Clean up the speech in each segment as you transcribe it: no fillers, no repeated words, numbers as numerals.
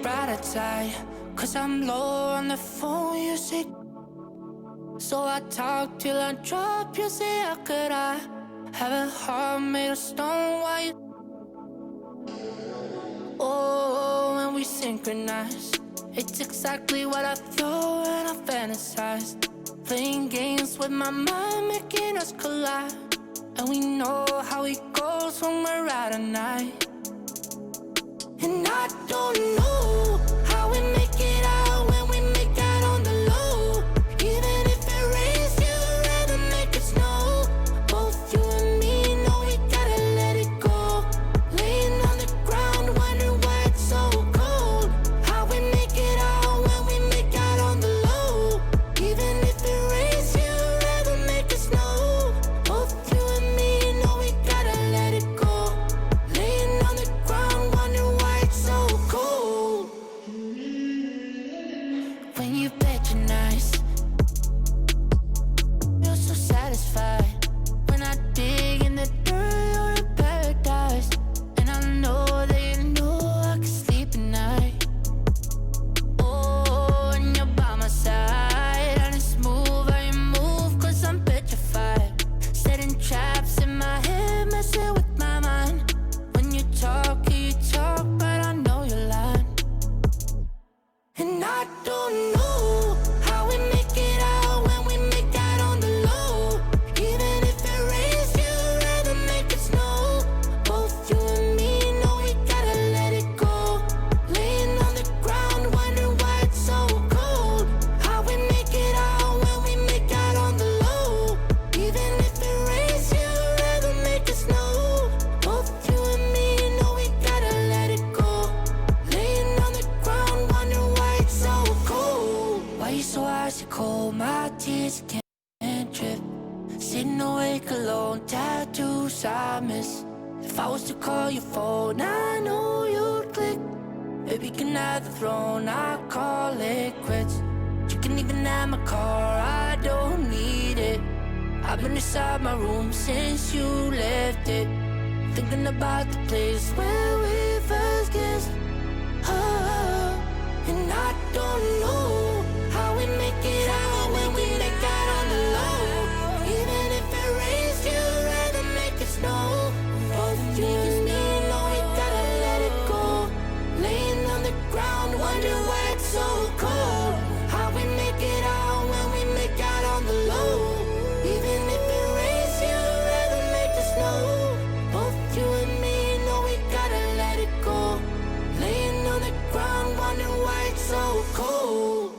brighter side, 'cause I'm low on the phone, you say. So I talk till I drop, you say, how could I have a heart made of stone? Why you? Oh, when we synchronize, it's exactly what I thought and I fantasized. Playing games with my mind, making us collide. And we know how it goes when we're out at night. And I don't know how we make it out when we make out on the low. Even if it rains, you'd rather make it snow. Both you and me know we gotta let it go. Laying on the ground, wondering why it's so cold. How we make it out when we make out on the low. Even if it rains, you'd rather make it snow. Both you and me know we gotta let it go. Laying on the ground, wondering why it's so cold. When you bet you're nice, you're so satisfied. When I dig in the dirt, you're in paradise. And I know that you know I can sleep at night. Oh, and you're by my side. And it's smooth how you move, 'cause I'm petrified. Setting traps in my head, messing with my mind. When you talk, but I know you're lying. And I don't know how we make it out when we make out on the low. Even if it rains, you'd rather make it snow. Both you and me know we gotta let it go. Laying on the ground, wondering why it's so cold. How we make it out when we make out on the low. Even if it rains, you'd rather make it snow. Both you and me know we gotta let it go. Laying on the ground, wondering why it's so cold. Why you so icy cold? My tears can't drip. Sitting awake alone, tattoos I miss. If I was to call your phone, I know you'd click. Baby, can I have the throne? I call it quits. You can even have my car, I don't need it. I've been inside my room since you left it. Thinking about the place where we first kissed. Oh, and I don't know how we make it out when we make out on the low. Even if it rains, you'd rather make it snow. Both you and me know we gotta let it go. Laying on the ground, wondering why it's so cold. How we make it out when we make out on the low. Even if it rains, you'd rather make it snow. Both you and me know we gotta let it go. Laying on the ground, wondering why it's so cold.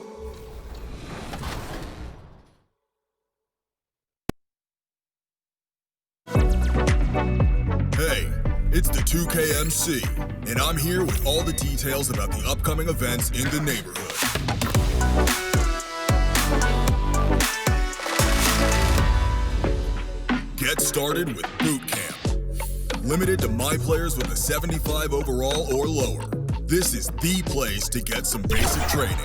Hey, it's the 2KMC, and I'm here with all the details about the upcoming events in the neighborhood. Get started with boot camp. Limited to my players with a 75 overall or lower. This is the place to get some basic training.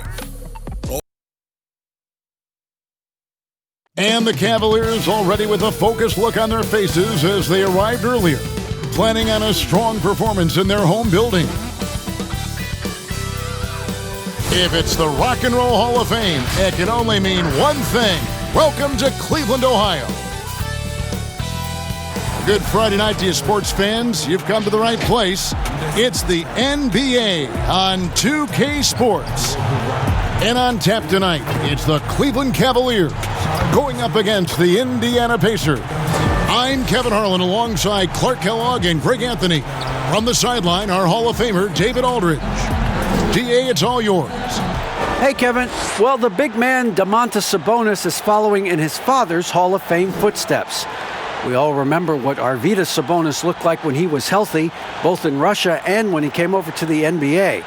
And the Cavaliers already with a focused look on their faces as they arrived earlier, planning on a strong performance in their home building. If it's the Rock and Roll Hall of Fame, it can only mean one thing. Welcome to Cleveland, Ohio. Good Friday night to you, sports fans. You've come to the right place. It's the NBA on 2K Sports. And on tap tonight, it's the Cleveland Cavaliers going up against the Indiana Pacers. I'm Kevin Harlan alongside Clark Kellogg and Greg Anthony. From the sideline, our Hall of Famer, David Aldridge. DA, it's all yours. Hey, Kevin. Well, the big man, Domantas Sabonis, is following in his father's Hall of Fame footsteps. We all remember what Arvydas Sabonis looked like when he was healthy, both in Russia and when he came over to the NBA.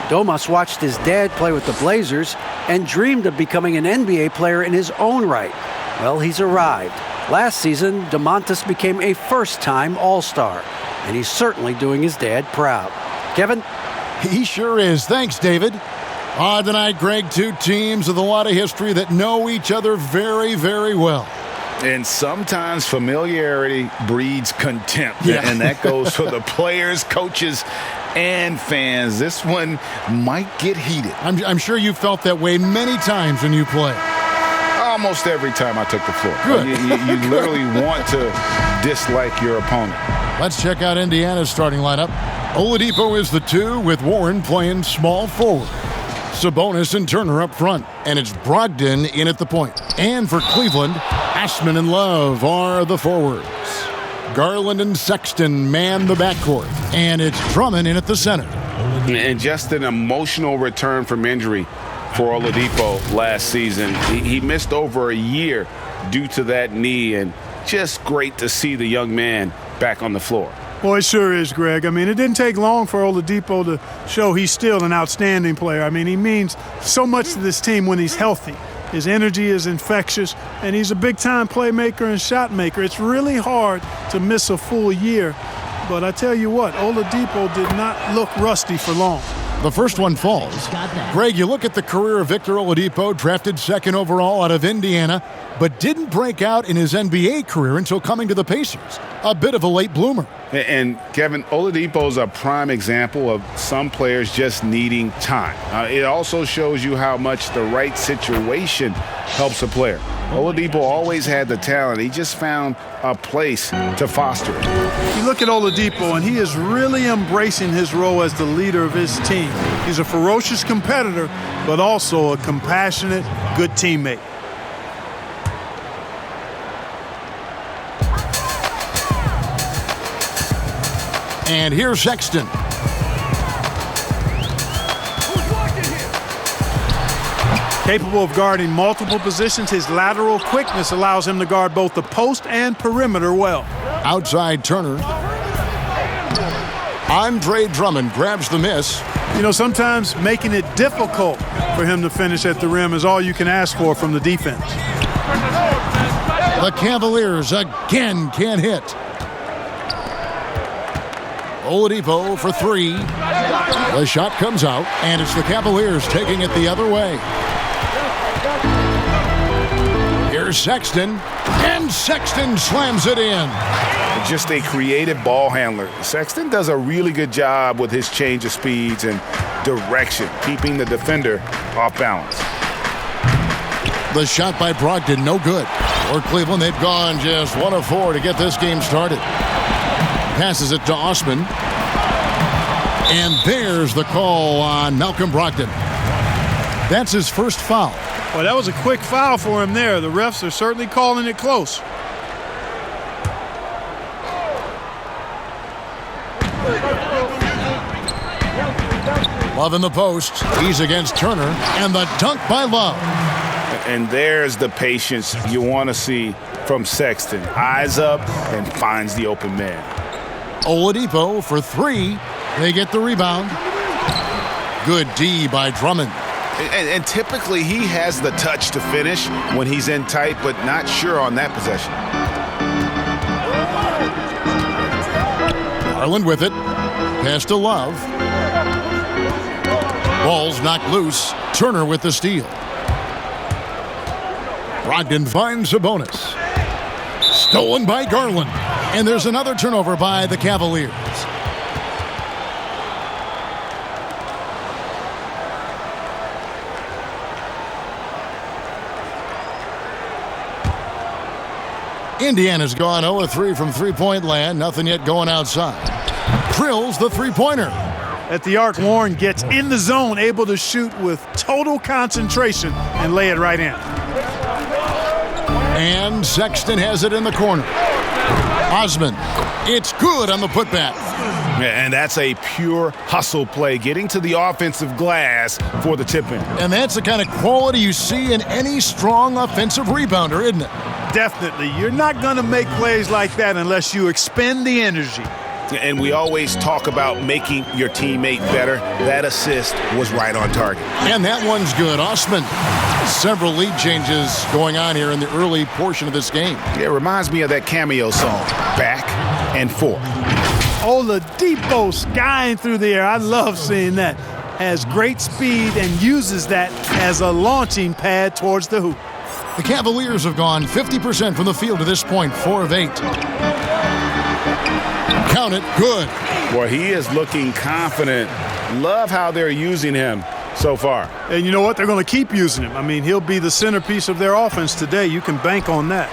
Domas watched his dad play with the Blazers and dreamed of becoming an NBA player in his own right. Well, he's arrived. Last season, Domantas became a first-time All-Star, and he's certainly doing his dad proud. Kevin? He sure is. Thanks, David. Tonight, Greg, two teams with a lot of history that know each other very, very well. And sometimes familiarity breeds contempt. Yeah. And that goes for the players, coaches, and fans. This one might get heated. I'm sure you felt that way many times when you play. Almost every time I took the floor. Good. You literally want to dislike your opponent. Let's check out Indiana's starting lineup. Oladipo is the 2 with Warren playing small forward. Sabonis and Turner up front. And it's Brogdon in at the point. And for Cleveland, Ashman and Love are the forwards. Garland and Sexton man the backcourt. And it's Drummond in at the center. And just an emotional return from injury for Oladipo last season. He missed over a year due to that knee, and just great to see the young man back on the floor. Well, it sure is, Greg. I mean, it didn't take long for Oladipo to show he's still an outstanding player. I mean, he means so much to this team when he's healthy. His energy is infectious, and he's a big-time playmaker and shot maker. It's really hard to miss a full year. But I tell you what, Oladipo did not look rusty for long. The first one falls. Greg, you look at the career of Victor Oladipo, drafted 2nd overall out of Indiana, but didn't break out in his NBA career until coming to the Pacers. A bit of a late bloomer. And Kevin, Oladipo is a prime example of some players just needing time. It also shows you how much the right situation helps a player. Oladipo always had the talent. He just found a place to foster it. You look at Oladipo, and he is really embracing his role as the leader of his team. He's a ferocious competitor, but also a compassionate, good teammate. And here's Sexton. Capable of guarding multiple positions, his lateral quickness allows him to guard both the post and perimeter well. Outside Turner. Andre Drummond grabs the miss. You know, sometimes making it difficult for him to finish at the rim is all you can ask for from the defense. The Cavaliers again can't hit. Oladipo for 3. The shot comes out, and it's the Cavaliers taking it the other way. Here's Sexton, and Sexton slams it in. Just a creative ball handler. Sexton does a really good job with his change of speeds and direction, keeping the defender off balance. The shot by Brogdon, no good. For Cleveland, they've gone just 1 of 4 to get this game started. Passes it to Osman. And there's the call on Malcolm Brogdon. That's his first foul. Well, that was a quick foul for him there. The refs are certainly calling it close. Love in the post. He's against Turner. And the dunk by Love. And there's the patience you want to see from Sexton. Eyes up and finds the open man. Oladipo for 3. They get the rebound. Good D by Drummond. And typically he has the touch to finish when he's in tight, but not sure on that possession. Garland with it. Pass to Love. Ball's knocked loose. Turner with the steal. Brogdon finds Sabonis. Stolen by Garland. And there's another turnover by the Cavaliers. Indiana's gone 0-3 from three-point land. Nothing yet going outside. Drills the three-pointer. At the arc, Warren gets in the zone, able to shoot with total concentration and lay it right in. And Sexton has it in the corner. Osman, it's good on the putback. And that's a pure hustle play, getting to the offensive glass for the tip-in. And that's the kind of quality you see in any strong offensive rebounder, isn't it? Definitely. You're not going to make plays like that unless you expend the energy. And we always talk about making your teammate better. That assist was right on target. And that one's good. Osman, several lead changes going on here in the early portion of this game. It reminds me of that cameo song, Back and Forth. Oladipo skying through the air. I love seeing that. Has great speed and uses that as a launching pad towards the hoop. The Cavaliers have gone 50% from the field to this point, 4 of 8. Count it, good. Well, he is looking confident. Love how they're using him so far. And you know what? They're going to keep using him. I mean, he'll be the centerpiece of their offense today. You can bank on that.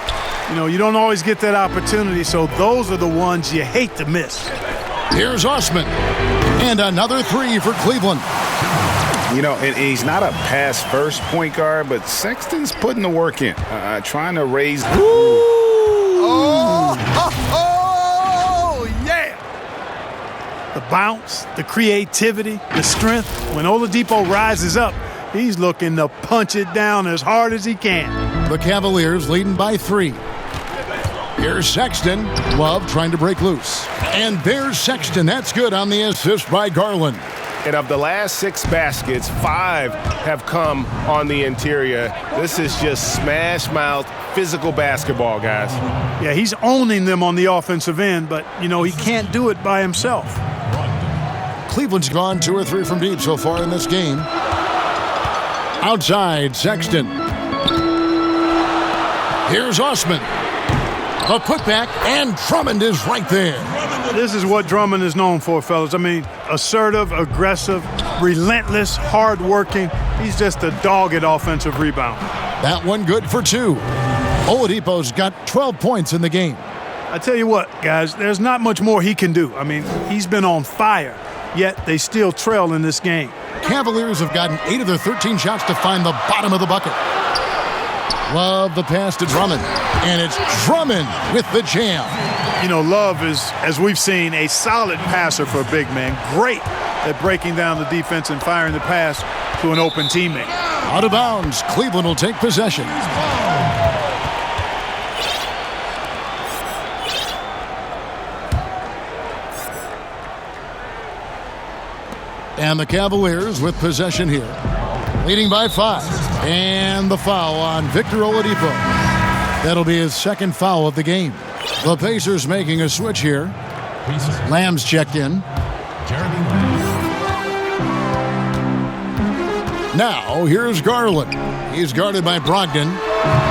You know, you don't always get that opportunity, so those are the ones you hate to miss. Here's Osman. And another 3 for Cleveland. You know, and he's not a pass-first point guard, but Sexton's putting the work in, trying to raise. Oh, yeah! The bounce, the creativity, the strength. When Oladipo rises up, he's looking to punch it down as hard as he can. The Cavaliers leading by 3. Here's Sexton. Love trying to break loose. And there's Sexton. That's good on the assist by Garland. And of the last 6 baskets, 5 have come on the interior. This is just smash-mouth, physical basketball, guys. Yeah, he's owning them on the offensive end, but, you know, he can't do it by himself. Cleveland's gone 2 or 3 from deep so far in this game. Outside, Sexton. Here's Osman. A putback, and Drummond is right there. This is what Drummond is known for, fellas. I mean, assertive, aggressive, relentless, hard-working. He's just a dog at offensive rebound. That one good for 2. Oladipo's got 12 points in the game. I tell you what, guys, there's not much more he can do. I mean, he's been on fire, yet they still trail in this game. Cavaliers have gotten 8 of their 13 shots to find the bottom of the bucket. Love the pass to Drummond, and it's Drummond with the jam. You know, Love is, as we've seen, a solid passer for a big man. Great at breaking down the defense and firing the pass to an open teammate. Out of bounds, Cleveland will take possession. And the Cavaliers with possession here, leading by 5. And the foul on Victor Oladipo. That'll be his second foul of the game. The Pacers making a switch here. Lamb's checked in. Now, here's Garland. He's guarded by Brogdon.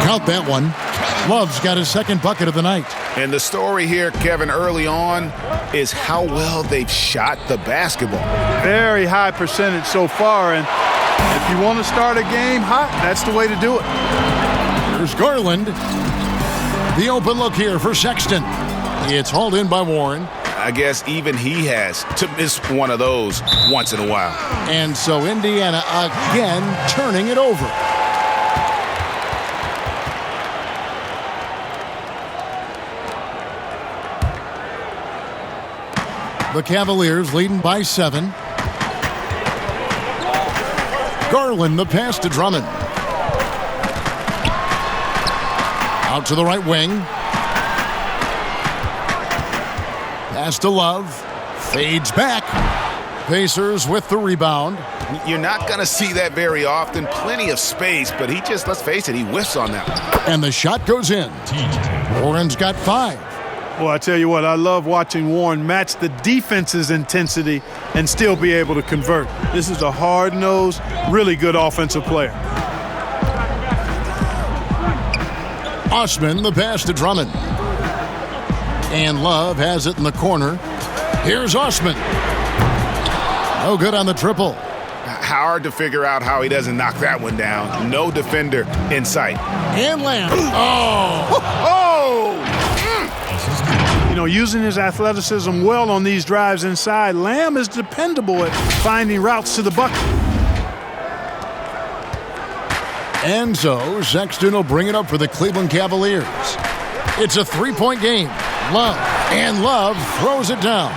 Count that one. Love's got his second bucket of the night. And the story here, Kevin, early on is how well they've shot the basketball. Very high percentage so far, and if you want to start a game hot, that's the way to do it. Here's Garland. The open look here for Sexton. It's hauled in by Warren. I guess even he has to miss one of those once in a while. And so Indiana again turning it over. The Cavaliers leading by 7. Garland, the pass to Drummond. Out to the right wing. Pass to Love. Fades back. Pacers with the rebound. You're not going to see that very often. Plenty of space, but he just, let's face it, he whiffs on that one. And the shot goes in. Warren's got 5. Well, I tell you what, I love watching Warren match the defense's intensity and still be able to convert. This is a hard-nosed, really good offensive player. Osman, the pass to Drummond. And Love has it in the corner. Here's Osman. No good on the triple. Hard to figure out how he doesn't knock that one down. No defender in sight. And Lamb. Oh! You know, using his athleticism well on these drives inside, Lamb is dependable at finding routes to the bucket. And so Sexton will bring it up for the Cleveland Cavaliers. It's a 3-point game. Love. And Love throws it down.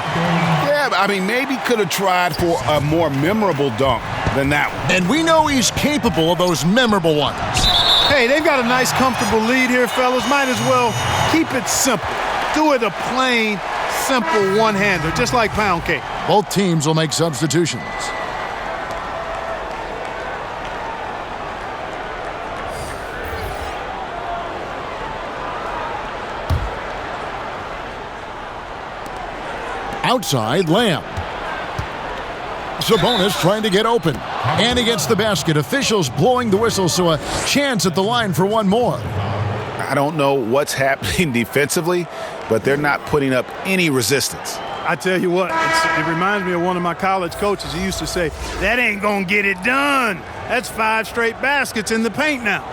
Yeah, I mean, maybe could have tried for a more memorable dunk than that one. And we know he's capable of those memorable ones. Hey, they've got a nice, comfortable lead here, fellas. Might as well keep it simple. Do it a plain, simple one-hander, just like pound cake. Both teams will make substitutions. Outside, Lamb. Sabonis trying to get open. And he gets the basket. Officials blowing the whistle, so a chance at the line for one more. I don't know what's happening defensively, but they're not putting up any resistance. I tell you what, it reminds me of one of my college coaches. He used to say, that ain't going to get it done. That's 5 straight baskets in the paint now.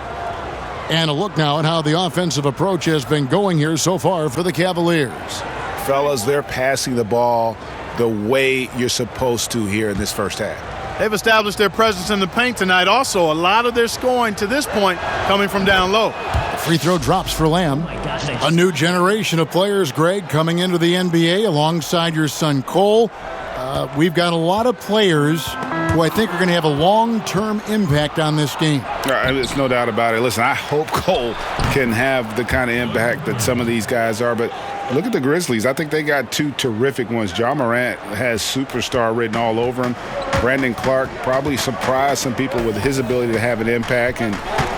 And a look now at how the offensive approach has been going here so far for the Cavaliers. Fellas, they're passing the ball the way you're supposed to here in this first half. They've established their presence in the paint tonight. Also, a lot of their scoring to this point coming from down low. Free throw drops for Lamb. A new generation of players, Greg, coming into the NBA alongside your son Cole. We've got a lot of players who I think are going to have a long-term impact on this game. There's no doubt about it. Listen, I hope Cole can have the kind of impact that some of these guys are, but look at the Grizzlies. I think they got 2 terrific ones. Ja Morant has superstar written all over him. Brandon Clark probably surprised some people with his ability to have an impact. And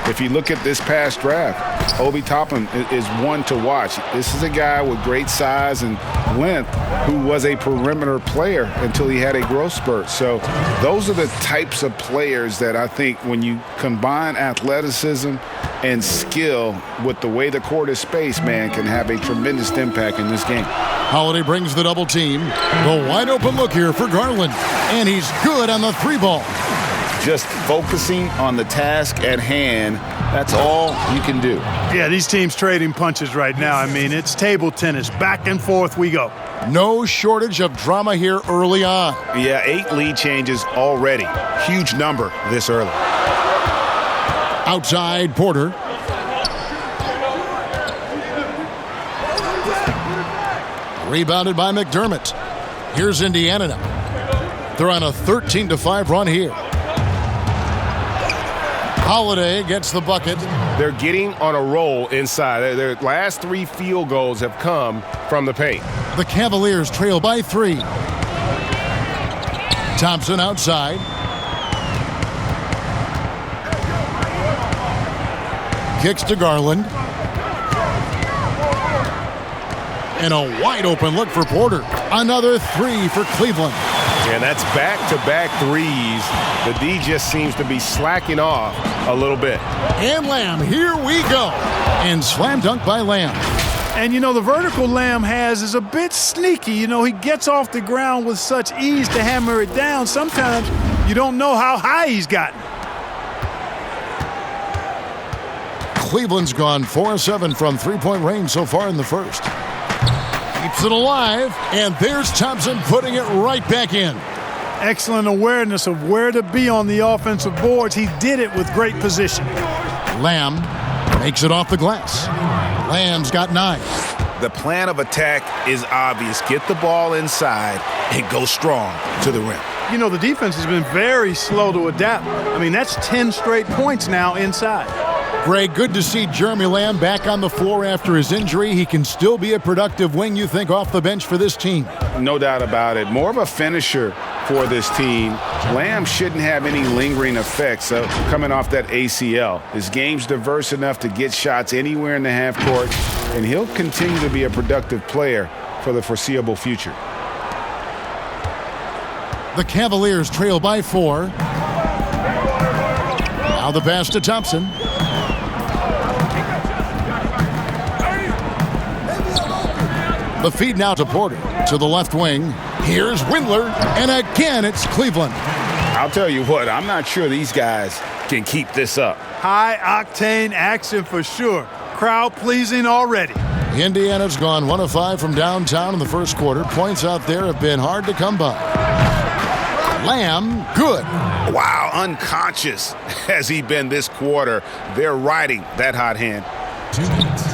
if you look at this past draft, Obi Toppin is one to watch. This is a guy with great size and length who was a perimeter player until he had a growth spurt. So those are the types of players that I think when you combine athleticism and skill with the way the court is spaced, man, can have a tremendous impact in this game. Holiday brings the double team. The wide open look here for Garland. And he's good on the 3-ball. Just focusing on the task at hand, that's all you can do. Yeah, these teams trading punches right now. I mean, it's table tennis. Back and forth we go. No shortage of drama here early on. Yeah, 8 lead changes already. Huge number this early. Outside, Porter. Rebounded by McDermott. Here's Indiana now. They're on a 13-5 run here. Holiday gets the bucket. They're getting on a roll inside. Their last 3 field goals have come from the paint. The Cavaliers trail by 3. Thompson outside. Kicks to Garland. And a wide open look for Porter. Another 3 for Cleveland. And that's back-to-back threes. The D just seems to be slacking off a little bit. And Lamb, here we go. And slam dunk by Lamb. And, you know, the vertical Lamb has is a bit sneaky. You know, he gets off the ground with such ease to hammer it down. Sometimes you don't know how high he's gotten. Cleveland's gone 4-7 from 3-point range so far in the first. Keeps it alive, and there's Thompson putting it right back in. Excellent awareness of where to be on the offensive boards. He did it with great position. Lamb makes it off the glass. Lamb's got 9. The plan of attack is obvious. Get the ball inside and go strong to the rim. You know, the defense has been very slow to adapt. I mean, that's 10 straight points now inside. Greg, good to see Jeremy Lamb back on the floor after his injury. He can still be a productive wing, you think, off the bench for this team. No doubt about it. More of a finisher for this team. Lamb shouldn't have any lingering effects coming off that ACL. His game's diverse enough to get shots anywhere in the half court, and he'll continue to be a productive player for the foreseeable future. The Cavaliers trail by 4. Now the pass to Thompson. The feed now to Porter to the left wing. Here's Windler, and again it's Cleveland. I'll tell you what, I'm not sure these guys can keep this up. High-octane action for sure. Crowd-pleasing already. Indiana's gone 1 of 5 from downtown in the first quarter. Points out there have been hard to come by. Lamb, good. Wow, unconscious has he been this quarter. They're riding that hot hand. 2 minutes.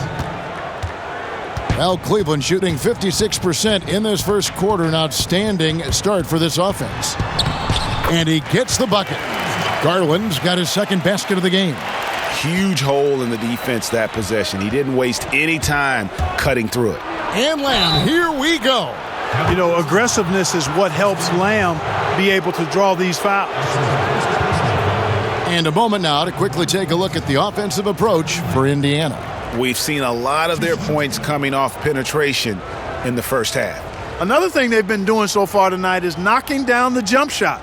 Well, Cleveland shooting 56% in this first quarter. An outstanding start for this offense. And he gets the bucket. Garland's got his second basket of the game. Huge hole in the defense that possession. He didn't waste any time cutting through it. And Lamb, here we go. You know, aggressiveness is what helps Lamb be able to draw these fouls. And a moment now to quickly take a look at the offensive approach for Indiana. We've seen a lot of their points coming off penetration in the first half. Another thing they've been doing so far tonight is knocking down the jump shot.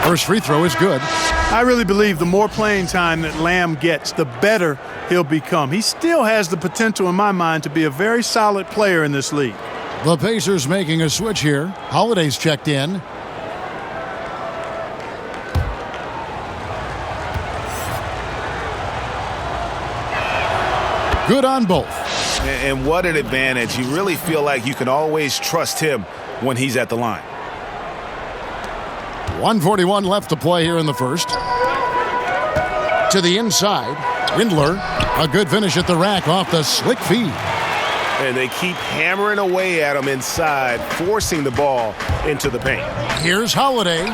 First free throw is good. I really believe the more playing time that Lamb gets, the better he'll become. He still has the potential, in my mind, to be a very solid player in this league. The Pacers making a switch here. Holiday's checked in. Good on both. And what an advantage. You really feel like you can always trust him when he's at the line. 1:41 left to play here in the first. To the inside. Windler, a good finish at the rack off the slick feed. And they keep hammering away at him inside, forcing the ball into the paint. Here's Holiday.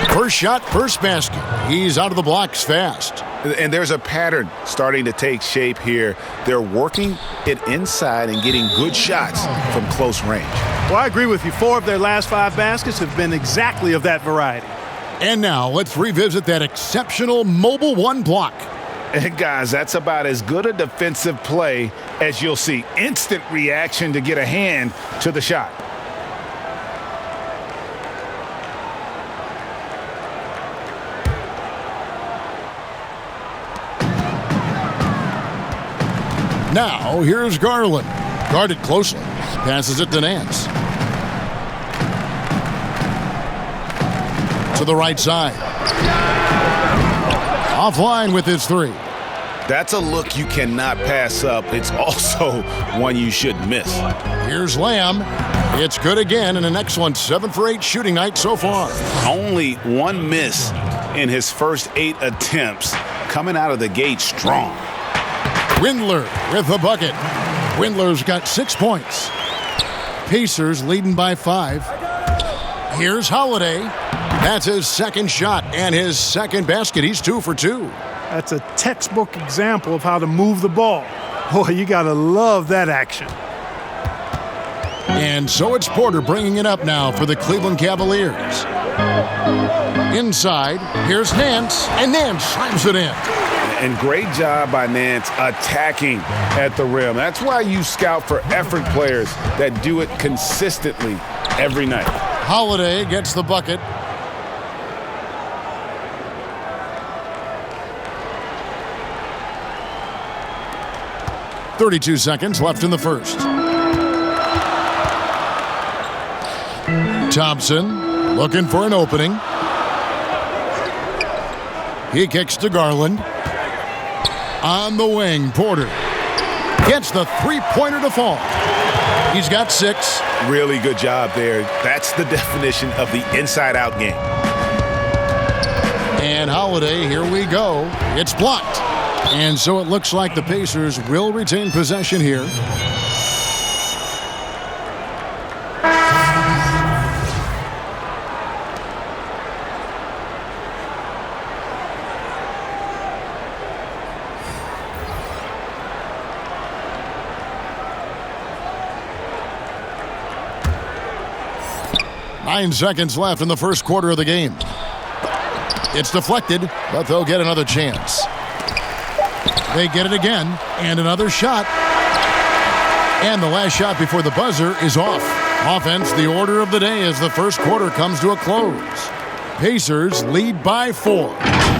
First shot, first basket. He's out of the blocks fast. And there's a pattern starting to take shape here. They're working it inside and getting good shots from close range. Well, I agree with you. 4 of their last 5 baskets have been exactly of that variety. And now let's revisit that exceptional mobile 1 block. And guys, that's about as good a defensive play as you'll see. Instant reaction to get a hand to the shot. Now, here's Garland. Guarded closely. Passes it to Nance. To the right side. Offline with his 3. That's a look you cannot pass up. It's also one you shouldn't miss. Here's Lamb. It's good again, and an excellent 7 for 8 shooting night so far. Only 1 miss in his first 8 attempts. Coming out of the gate strong. Windler with the bucket. Windler's got 6 points. Pacers leading by 5. Here's Holiday. That's his second shot and his second basket. He's 2 for 2. That's a textbook example of how to move the ball. Boy, you got to love that action. And so it's Porter bringing it up now for the Cleveland Cavaliers. Inside, here's Nance, and Nance slams it in. And great job by Nance attacking at the rim. That's why you scout for effort players that do it consistently every night. Holiday gets the bucket. .32 seconds left in the first. Thompson looking for an opening. He kicks to Garland. On the wing, Porter gets the 3-pointer to fall. He's got 6. Really good job there. That's the definition of the inside-out game. And Holiday, here we go. It's blocked. And so it looks like the Pacers will retain possession here. Nine seconds left in the first quarter of the game. It's deflected, but they'll get another chance. They get it again, and another shot. And the last shot before the buzzer is off. Offense, the order of the day as the first quarter comes to a close. Pacers lead by 4.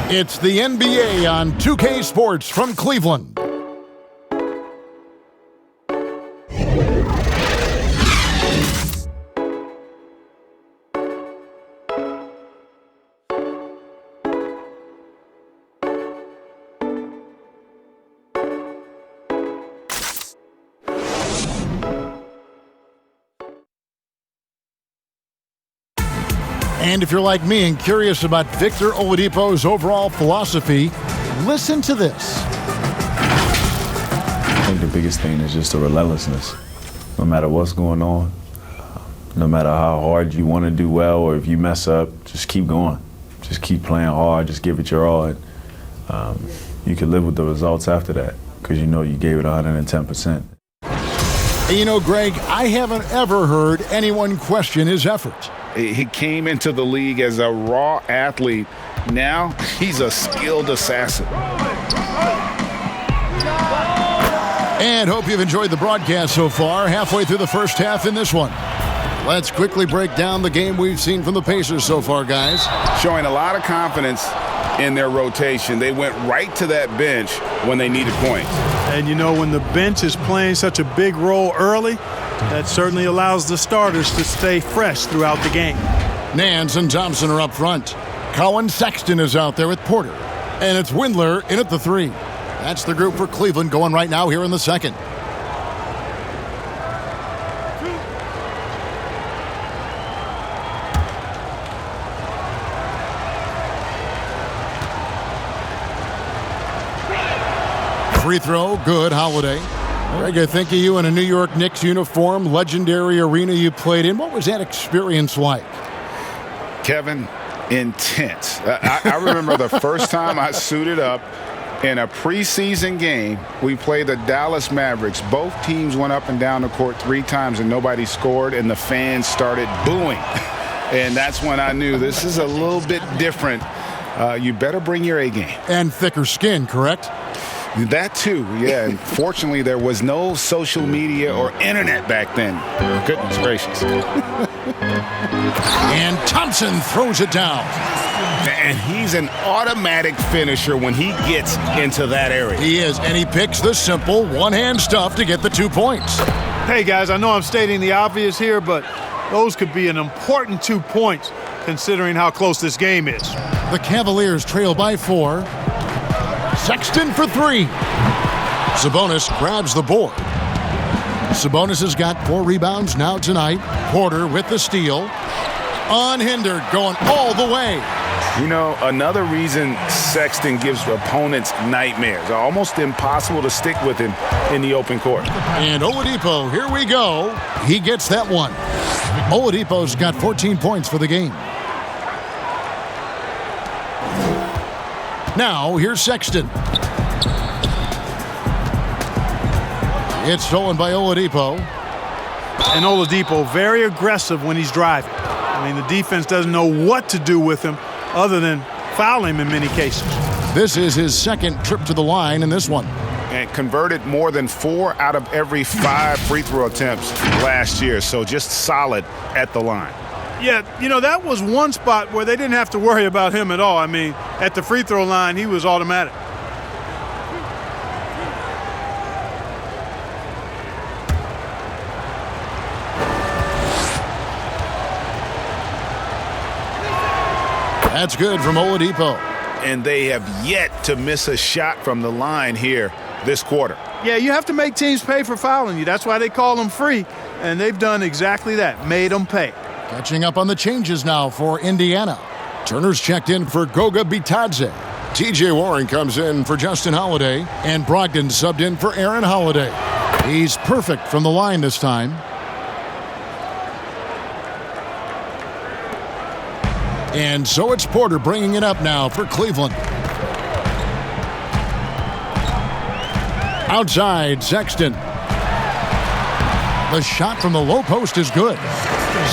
It's the NBA on 2K Sports from Cleveland. And if you're like me and curious about Victor Oladipo's overall philosophy, listen to this. I think the biggest thing is just the relentlessness. No matter what's going on, no matter how hard you want to do well or if you mess up, just keep going. Just keep playing hard, just give it your all. And you can live with the results after that because you know you gave it 110%. And you know, Greg, I haven't ever heard anyone question his effort. He came into the league as a raw athlete. Now he's a skilled assassin. And hope you've enjoyed the broadcast so far. Halfway through the first half in this one. Let's quickly break down the game we've seen from the Pacers so far, guys. Showing a lot of confidence in their rotation. They went right to that bench when they needed points. And you know, when the bench is playing such a big role early, that certainly allows the starters to stay fresh throughout the game. Nance and Thompson are up front. Colin, Sexton is out there with Porter. And it's Windler in at the 3. That's the group for Cleveland going right now here in the second. Free throw, good, Holiday. Greg, I think of you in a New York Knicks uniform, legendary arena you played in. What was that experience like? Kevin, intense. I remember the first time I suited up in a preseason game. We played the Dallas Mavericks. Both teams went up and down the court 3 times and nobody scored, and the fans started booing. And that's when I knew this is a little bit different. You better bring your A game. And thicker skin, correct? That too, yeah. And fortunately, there was no social media or internet back then. Goodness gracious. And Thompson throws it down. And he's an automatic finisher when he gets into that area. He is, and he picks the simple one-hand stuff to get the 2 points. Hey, guys, I know I'm stating the obvious here, but those could be an important 2 points considering how close this game is. The Cavaliers trail by 4. Sexton for 3. Sabonis grabs the board. Sabonis has got 4 rebounds now tonight. Porter with the steal. Unhindered, going all the way. You know, another reason Sexton gives opponents nightmares. Almost impossible to stick with him in the open court. And Oladipo, here we go. He gets that one. Oladipo's got 14 points for the game. Now, here's Sexton. It's stolen by Oladipo. And Oladipo, very aggressive when he's driving. I mean, the defense doesn't know what to do with him other than foul him in many cases. This is his second trip to the line in this one. And converted more than 4 out of every 5 free throw attempts last year. So just solid at the line. Yeah, you know, that was one spot where they didn't have to worry about him at all. I mean, at the free throw line, he was automatic. That's good from Oladipo. And they have yet to miss a shot from the line here this quarter. Yeah, you have to make teams pay for fouling you. That's why they call them free. And they've done exactly that, made them pay. Catching up on the changes now for Indiana. Turner's checked in for Goga Bitadze. T.J. Warren comes in for Justin Holiday. And Brogdon subbed in for Aaron Holiday. He's perfect from the line this time. And so it's Porter bringing it up now for Cleveland. Outside, Sexton. The shot from the low post is good.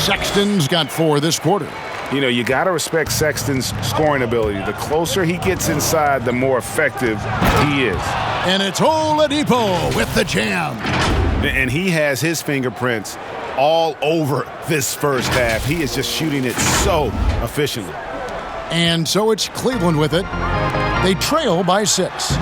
Sexton's got 4 this quarter. You know, you got to respect Sexton's scoring ability. The closer he gets inside, the more effective he is. And it's Oladipo with the jam. And he has his fingerprints all over this first half. He is just shooting it so efficiently. And so it's Cleveland with it. They trail by 6.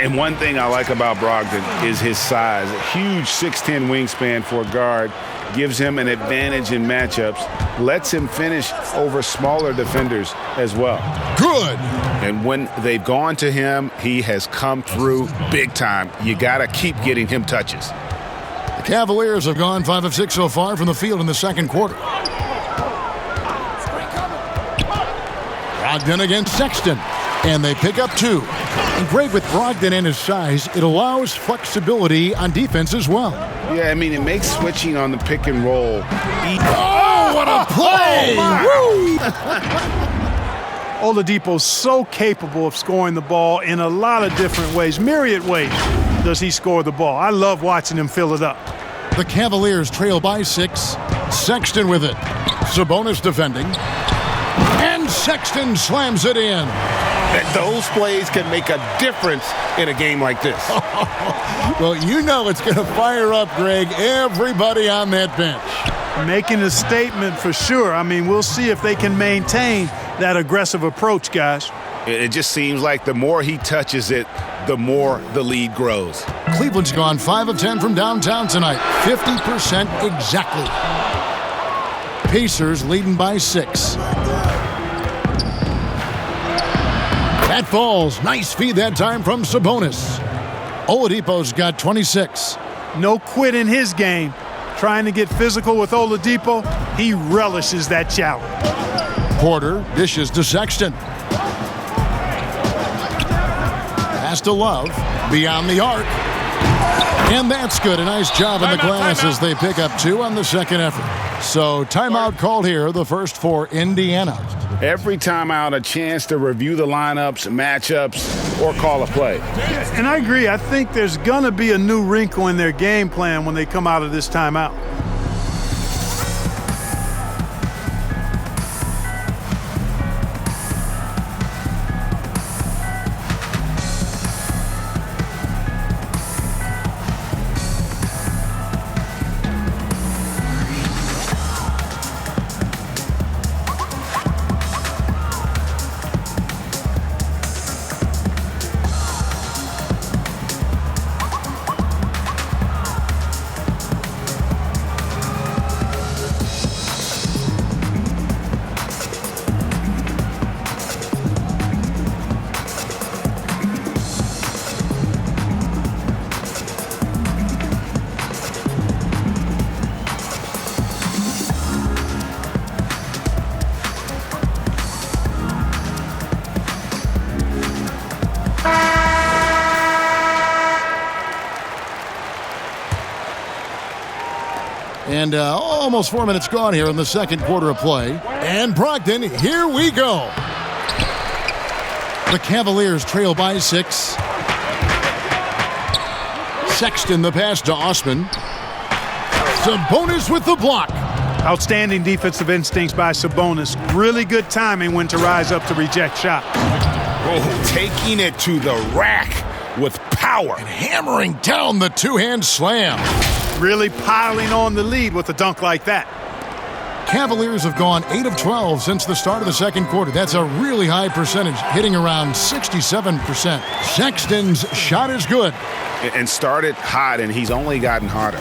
And one thing I like about Brogdon is his size. A huge 6'10" wingspan for a guard. Gives him an advantage in matchups. Lets him finish over smaller defenders as well. Good. And when they've gone to him, he has come through big time. You got to keep getting him touches. The Cavaliers have gone 5 of 6 so far from the field in the second quarter. Brogdon against Sexton. And they pick up 2. And great with Brogdon and his size, it allows flexibility on defense as well. Yeah, I mean, it makes switching on the pick and roll. Oh, what a play! Oladipo's so capable of scoring the ball in a lot of different ways, myriad ways does he score the ball. I love watching him fill it up. The Cavaliers trail by 6. Sexton with it. Sabonis defending. And Sexton slams it in. And those plays can make a difference in a game like this. Well, you know it's going to fire up, Greg, everybody on that bench. Making a statement for sure. I mean, we'll see if they can maintain that aggressive approach, guys. It just seems like the more he touches it, the more the lead grows. Cleveland's gone 5 of 10 from downtown tonight. 50% exactly. Pacers leading by 6. That falls. Nice feed that time from Sabonis. Oladipo's got 26. No quit in his game. Trying to get physical with Oladipo, he relishes that challenge. Porter dishes to Sexton. Pass to Love. Beyond the arc. And that's good. A nice job in the glass as they pick up 2 on the second effort. So timeout called here, the first for Indiana. Every timeout, a chance to review the lineups, matchups, or call a play. And I agree. I think there's going to be a new wrinkle in their game plan when they come out of this timeout. And almost 4 minutes gone here in the second quarter of play. And Brogdon, here we go. The Cavaliers trail by 6. Sexton the pass to Osman. Sabonis with the block. Outstanding defensive instincts by Sabonis. Really good timing when to rise up to reject shots. Oh, taking it to the rack with power. And hammering down the two-hand slam. Really piling on the lead with a dunk like that. Cavaliers have gone 8 of 12 since the start of the second quarter. That's a really high percentage, hitting around 67%. Sexton's shot is good. And started hot, and he's only gotten hotter.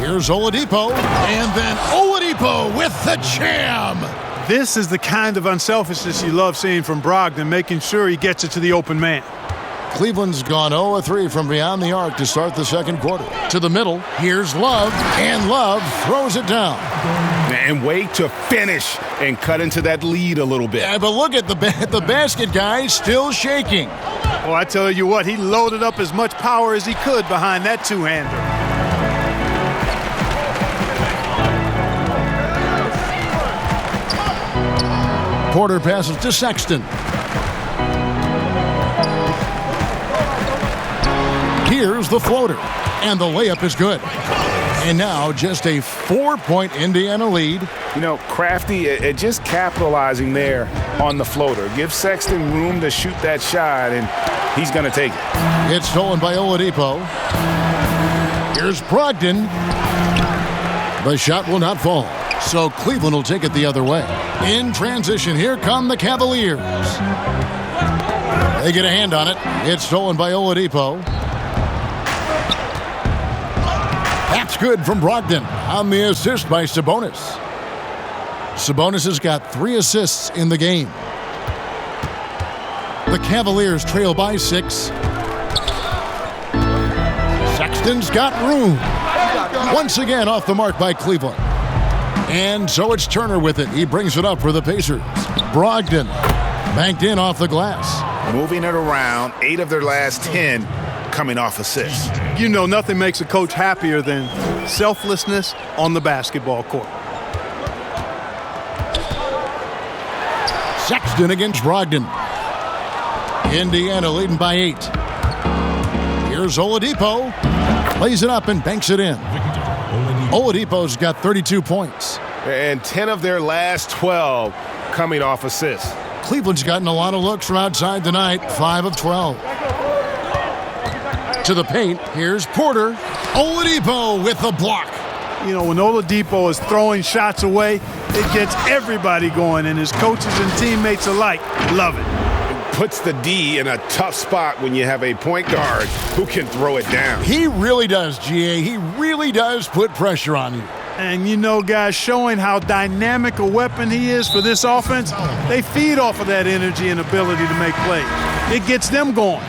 Here's Oladipo, and then Oladipo with the jam. This is the kind of unselfishness you love seeing from Brogdon, making sure he gets it to the open man. Cleveland's gone 0 of 3 from beyond the arc to start the second quarter. To the middle, here's Love, and Love throws it down. And wait to finish and cut into that lead a little bit. Yeah, but look at the basket guy still shaking. Well, I tell you what, he loaded up as much power as he could behind that two-hander. Porter passes to Sexton. Here's the floater, and the layup is good. And now just a 4-point Indiana lead. You know, Crafty just capitalizing there on the floater. Give Sexton room to shoot that shot, and he's going to take it. It's stolen by Oladipo. Here's Brogdon. The shot will not fall, so Cleveland will take it the other way. In transition, here come the Cavaliers. They get a hand on it. It's stolen by Oladipo. That's good from Brogdon on the assist by Sabonis. Sabonis has got 3 assists in the game. The Cavaliers trail by 6. Sexton's got room. Once again off the mark by Cleveland. And so it's Turner with it. He brings it up for the Pacers. Brogdon banked in off the glass. Moving it around, 8 of their last 10 coming off assists. You know, nothing makes a coach happier than selflessness on the basketball court. Sexton against Brogdon. Indiana leading by 8. Here's Oladipo. Lays it up and banks it in. Oladipo's got 32 points. And 10 of their last 12 coming off assists. Cleveland's gotten a lot of looks from outside tonight, 5 of 12. To the paint, here's Porter. Oladipo with the block. You know, when Oladipo is throwing shots away, it gets everybody going, and his coaches and teammates alike love it. Puts the D in a tough spot when you have a point guard who can throw it down. He really does, GA. He really does put pressure on you. And you know, guys, showing how dynamic a weapon he is for this offense, they feed off of that energy and ability to make plays. It gets them going.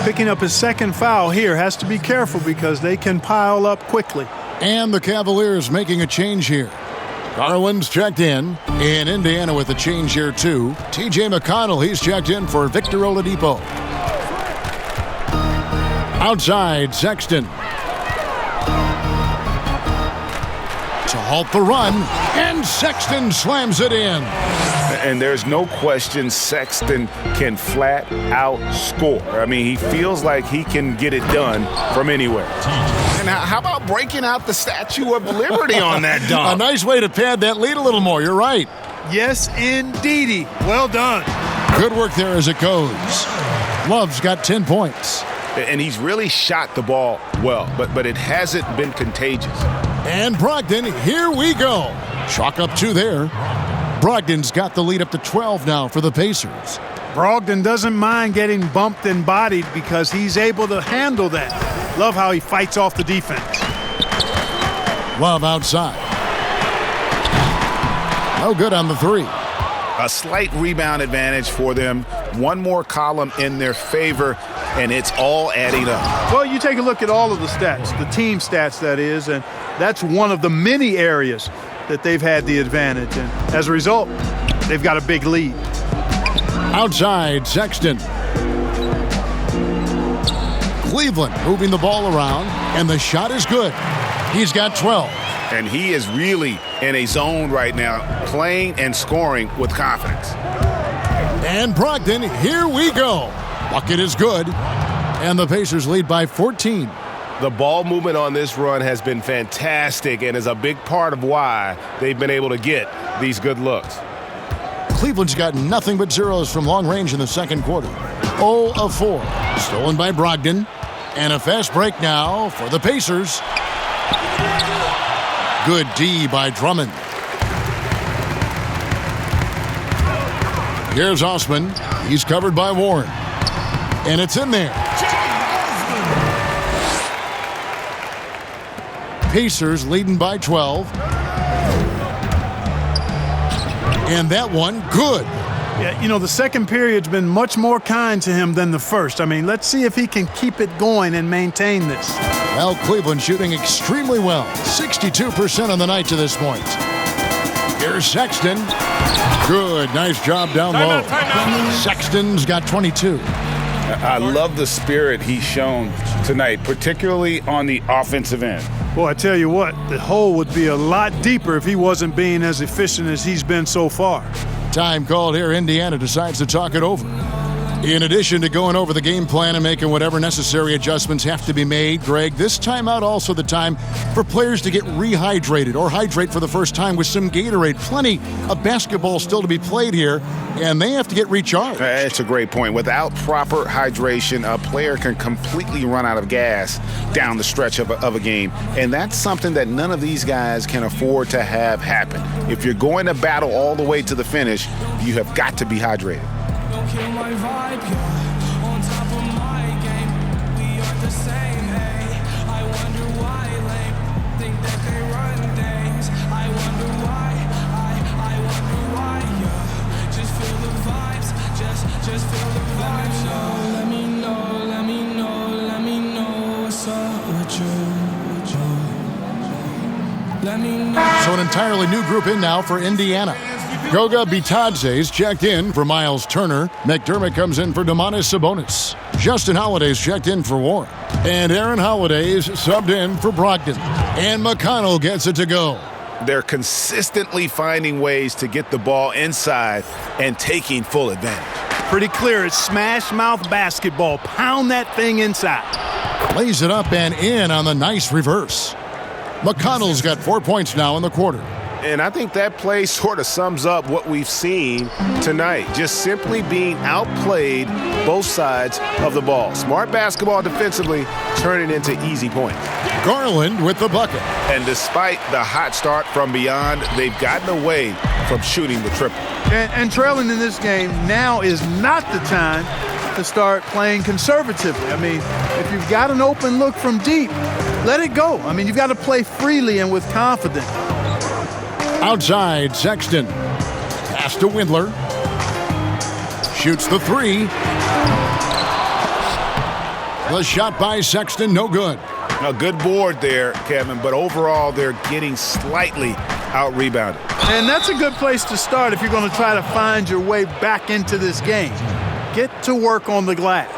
Picking up his second foul here, has to be careful because they can pile up quickly. And the Cavaliers making a change here. Garland's checked in Indiana with a change here too. TJ McConnell, he's checked in for Victor Oladipo. Outside, Sexton. To halt the run, and Sexton slams it in. And there's no question Sexton can flat out score. I mean, he feels like he can get it done from anywhere. And how about breaking out the Statue of Liberty on that dunk? A nice way to pad that lead a little more. You're right. Yes, indeedy. Well done. Good work there as it goes. Love's got 10 points. And he's really shot the ball well, but it hasn't been contagious. And Brogdon, here we go. Chalk up 2 there. Brogdon's got the lead up to 12 now for the Pacers. Brogdon doesn't mind getting bumped and bodied because he's able to handle that. Love how he fights off the defense. Love outside. No good on the 3. A slight rebound advantage for them. One more column in their favor, and it's all adding up. Well, you take a look at all of the stats, the team stats that is, and that's one of the many areas that they've had the advantage. And as a result, they've got a big lead. Outside, Sexton. Cleveland moving the ball around, and the shot is good. He's got 12. And he is really in a zone right now, playing and scoring with confidence. And Brogdon, here we go. Bucket is good, and the Pacers lead by 14. The ball movement on this run has been fantastic and is a big part of why they've been able to get these good looks. Cleveland's got nothing but zeros from long range in the second quarter. 0 of 4. Stolen by Brogdon. And a fast break now for the Pacers. Good D by Drummond. Here's Osman. He's covered by Warren. And it's in there. Pacers leading by 12. And that one, good. Yeah, you know, the second period's been much more kind to him than the first. I mean, let's see if he can keep it going and maintain this. Well, Cleveland shooting extremely well. 62% on the night to this point. Here's Sexton. Good. Nice job down low. Sexton's got 22. I love the spirit he's shown tonight, particularly on the offensive end. Boy, I tell you what, the hole would be a lot deeper if he wasn't being as efficient as he's been so far. Time called here. Indiana decides to talk it over. In addition to going over the game plan and making whatever necessary adjustments have to be made, Greg, this timeout also the time for players to get rehydrated or hydrate for the first time with some Gatorade. Plenty of basketball still to be played here, and they have to get recharged. That's a great point. Without proper hydration, a player can completely run out of gas down the stretch of a game, and that's something that none of these guys can afford to have happen. If you're going to battle all the way to the finish, you have got to be hydrated. Kill my vibe, yeah. On top of my game, we are the same, hey. I wonder why lame think that they run things. I wonder why, I wonder why, yeah. Just feel the vibes, just feel the vibes. Let me know what's up with you. Let me know. So an entirely new group in now for Indiana. Goga Bitadze's checked in for Miles Turner. McDermott comes in for Domantas Sabonis. Justin Holiday's checked in for Warren. And Aaron Holiday's subbed in for Brogdon. And McConnell gets it to go. They're consistently finding ways to get the ball inside and taking full advantage. Pretty clear, it's smash mouth basketball. Pound that thing inside. Lays it up and in on the nice reverse. McConnell's got 4 points now in the quarter. And I think that play sort of sums up what we've seen tonight. Just simply being outplayed both sides of the ball. Smart basketball defensively, turning into easy points. Garland with the bucket. And despite the hot start from beyond, they've gotten away from shooting the triple. And trailing in this game now is not the time to start playing conservatively. I mean, if you've got an open look from deep, let it go. I mean, you've got to play freely and with confidence. Outside, Sexton. Pass to Windler. Shoots the three. The shot by Sexton, no good. A good board there, Kevin, but overall they're getting slightly out-rebounded. And that's a good place to start if you're going to try to find your way back into this game. Get to work on the glass.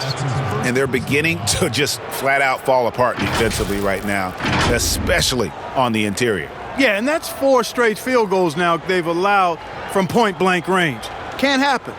And they're beginning to just flat-out fall apart defensively right now, especially on the interior. Yeah, and that's 4 straight field goals now they've allowed from point-blank range. Can't happen.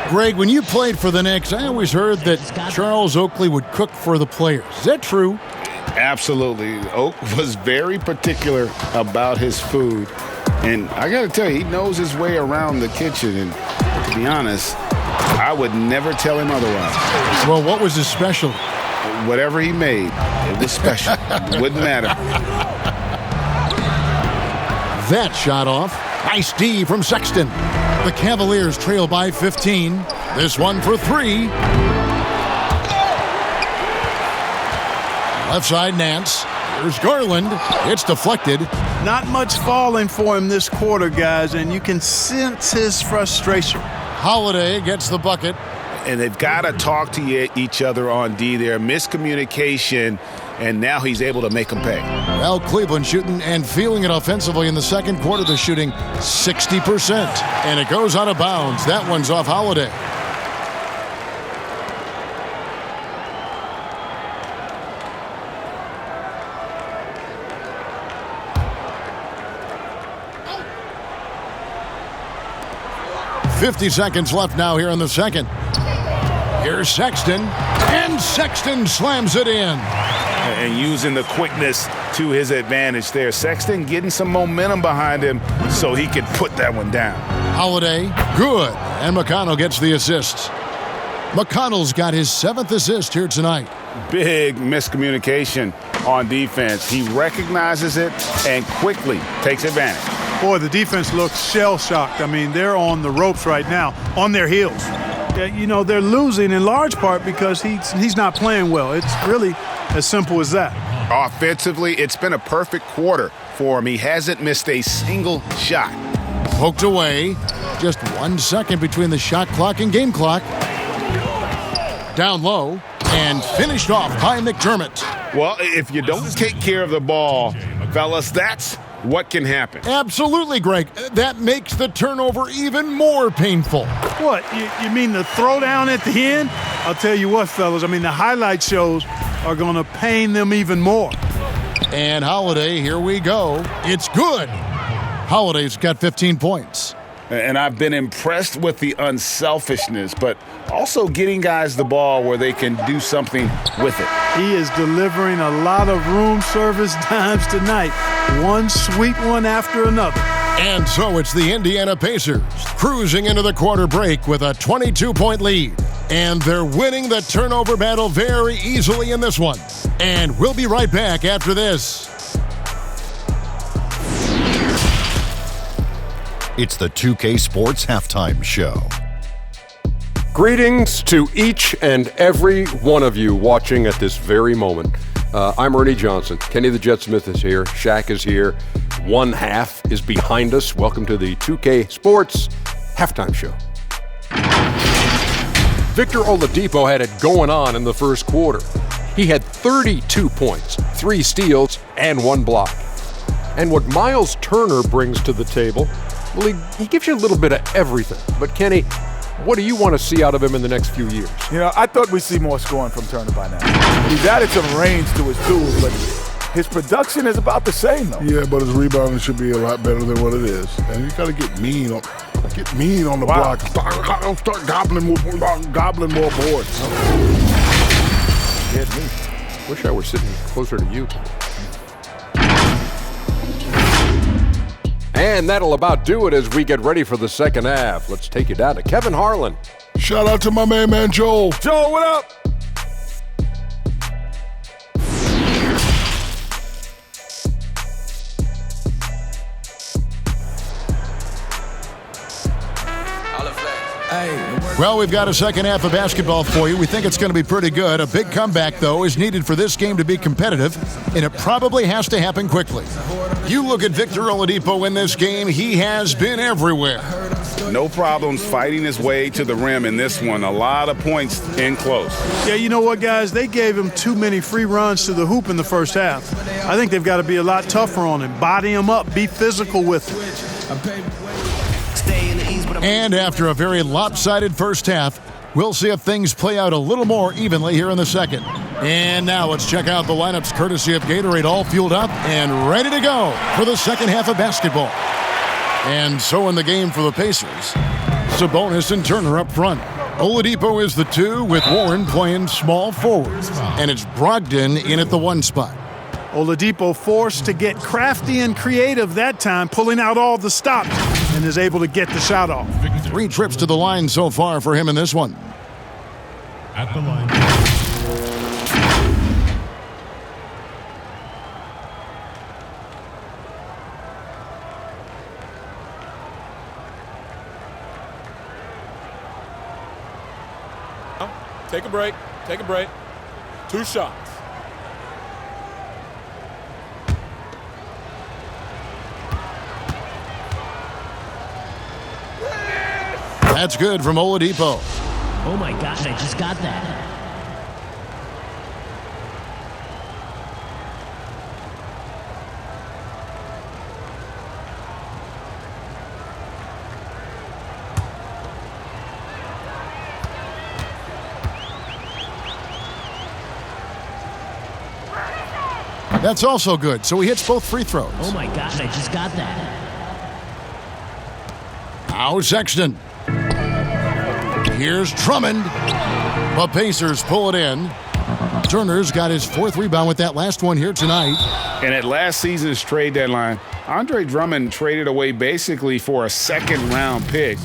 Greg, when you played for the Knicks, I always heard that Charles Oakley would cook for the players. Is that true? Absolutely. Oak was very particular about his food. And I got to tell you, he knows his way around the kitchen. And to be honest, I would never tell him otherwise. Well, what was his specialty? Whatever he made, it was special. Wouldn't matter. That shot off. Nice D from Sexton. The Cavaliers trail by 15. This one for 3. Left side, Nance. Here's Garland. It's deflected. Not much falling for him this quarter, guys, and you can sense his frustration. Holiday gets the bucket. And they've got to talk to each other on D there. Miscommunication, and now he's able to make them pay. Well, Cleveland shooting and feeling it offensively in the second quarter. They're shooting 60%, and it goes out of bounds. That one's off Holiday. .50 left now here in the second. Here's Sexton, and Sexton slams it in. And using the quickness to his advantage there. Sexton getting some momentum behind him so he could put that one down. Holiday, good, and McConnell gets the assist. McConnell's got his 7th assist here tonight. Big miscommunication on defense. He recognizes it and quickly takes advantage. Boy, the defense looks shell-shocked. I mean, they're on the ropes right now, on their heels. You know, they're losing in large part because he's not playing well. It's really as simple as that. Offensively, it's been a perfect quarter for him. He hasn't missed a single shot. Poked away. Just 1 second between the shot clock and game clock. Down low and finished off by McDermott. Well, if you don't take care of the ball, fellas, that's what can happen. Absolutely, Greg. That makes the turnover even more painful. What, you mean the throwdown at the end? I'll tell you what, fellas, I mean, the highlight shows are going to pain them even more. And Holiday, here we go. It's good. Holiday's got 15 points. And I've been impressed with the unselfishness, but also getting guys the ball where they can do something with it. He is delivering a lot of room service dimes tonight. One sweet one after another. And so it's the Indiana Pacers cruising into the quarter break with a 22-point lead. And they're winning the turnover battle very easily in this one. And we'll be right back after this. It's the 2K Sports Halftime Show. Greetings to each and every one of you watching at this very moment. I'm Ernie Johnson. Kenny the Jet Smith is here. Shaq is here. One half is behind us. Welcome to the 2K Sports Halftime Show. Victor Oladipo had it going on in the first quarter. He had 32 points, 3 steals, and 1 block. And what Miles Turner brings to the table, well, he gives you a little bit of everything. But Kenny, What do you want to see out of him in the next few years? You know, I thought we'd see more scoring from Turner by now. He's added some range to his tools, but his production is about the same, though. Yeah, but his rebounding should be a lot better than what it is. And you got to get mean on the block. Start gobbling more boards. Scared me. Wish I were sitting closer to you. And that'll about do it as we get ready for the second half. Let's take you down to Kevin Harlan. Shout out to my main man, Joel. Joel, what up? Well, we've got a second half of basketball for you. We think it's going to be pretty good. A big comeback, though, is needed for this game to be competitive, and it probably has to happen quickly. You look at Victor Oladipo in this game, he has been everywhere. No problems fighting his way to the rim in this one. A lot of points in close. Yeah, you know what, guys? They gave him too many free runs to the hoop in the first half. I think they've got to be a lot tougher on him. Body him up. Be physical with him. And after a very lopsided first half, we'll see if things play out a little more evenly here in the second. And now let's check out the lineups courtesy of Gatorade, all fueled up and ready to go for the second half of basketball. And so in the game for the Pacers, Sabonis and Turner up front. Oladipo is the 2 with Warren playing small forward. And it's Brogdon in at the 1 spot. Oladipo forced to get crafty and creative that time, pulling out all the stops, and is able to get the shot off. 3 trips to the line so far for him in this one. At the line. Take a break. Take a break. 2 shots. That's good from Oladipo. Oh my gosh, I just got that. That's also good, so he hits both free throws. Oh my gosh, I just got that. Now Sexton. Here's Drummond. The Pacers pull it in. Turner's got his 4th rebound with that last one here tonight. And at last season's trade deadline, Andre Drummond traded away basically for a second-round pick,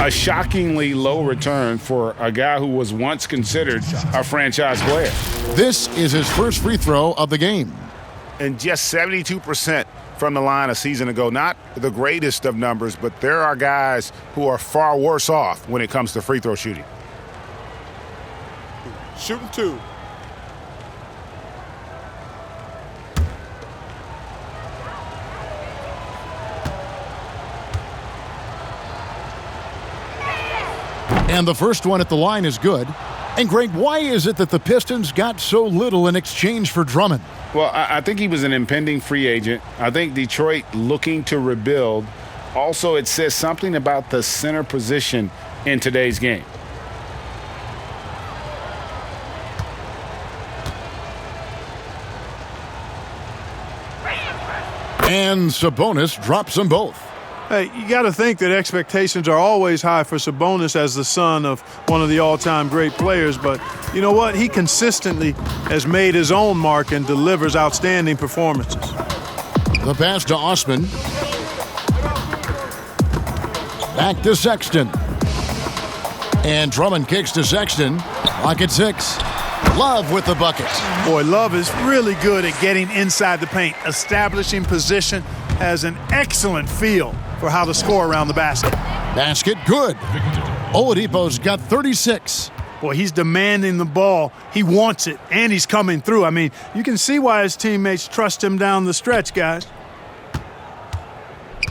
a shockingly low return for a guy who was once considered a franchise player. This is his first free throw of the game. And just 72% from the line a season ago. Not the greatest of numbers, but there are guys who are far worse off when it comes to free throw shooting. Shooting 2. And the first one at the line is good. And Greg, why is it that the Pistons got so little in exchange for Drummond? Well, I think he was an impending free agent. I think Detroit looking to rebuild. Also, it says something about the center position in today's game. And Sabonis drops them both. Hey, you got to think that expectations are always high for Sabonis as the son of one of the all-time great players, but you know what? He consistently has made his own mark and delivers outstanding performances. The pass to Osman. Back to Sexton. And Drummond kicks to Sexton. Lock at 6. Love with the bucket. Boy, Love is really good at getting inside the paint, establishing position, has an excellent feel for how to score around the basket. Basket good. Oladipo's got 36. Boy, he's demanding the ball. He wants it, and he's coming through. I mean, you can see why his teammates trust him down the stretch, guys.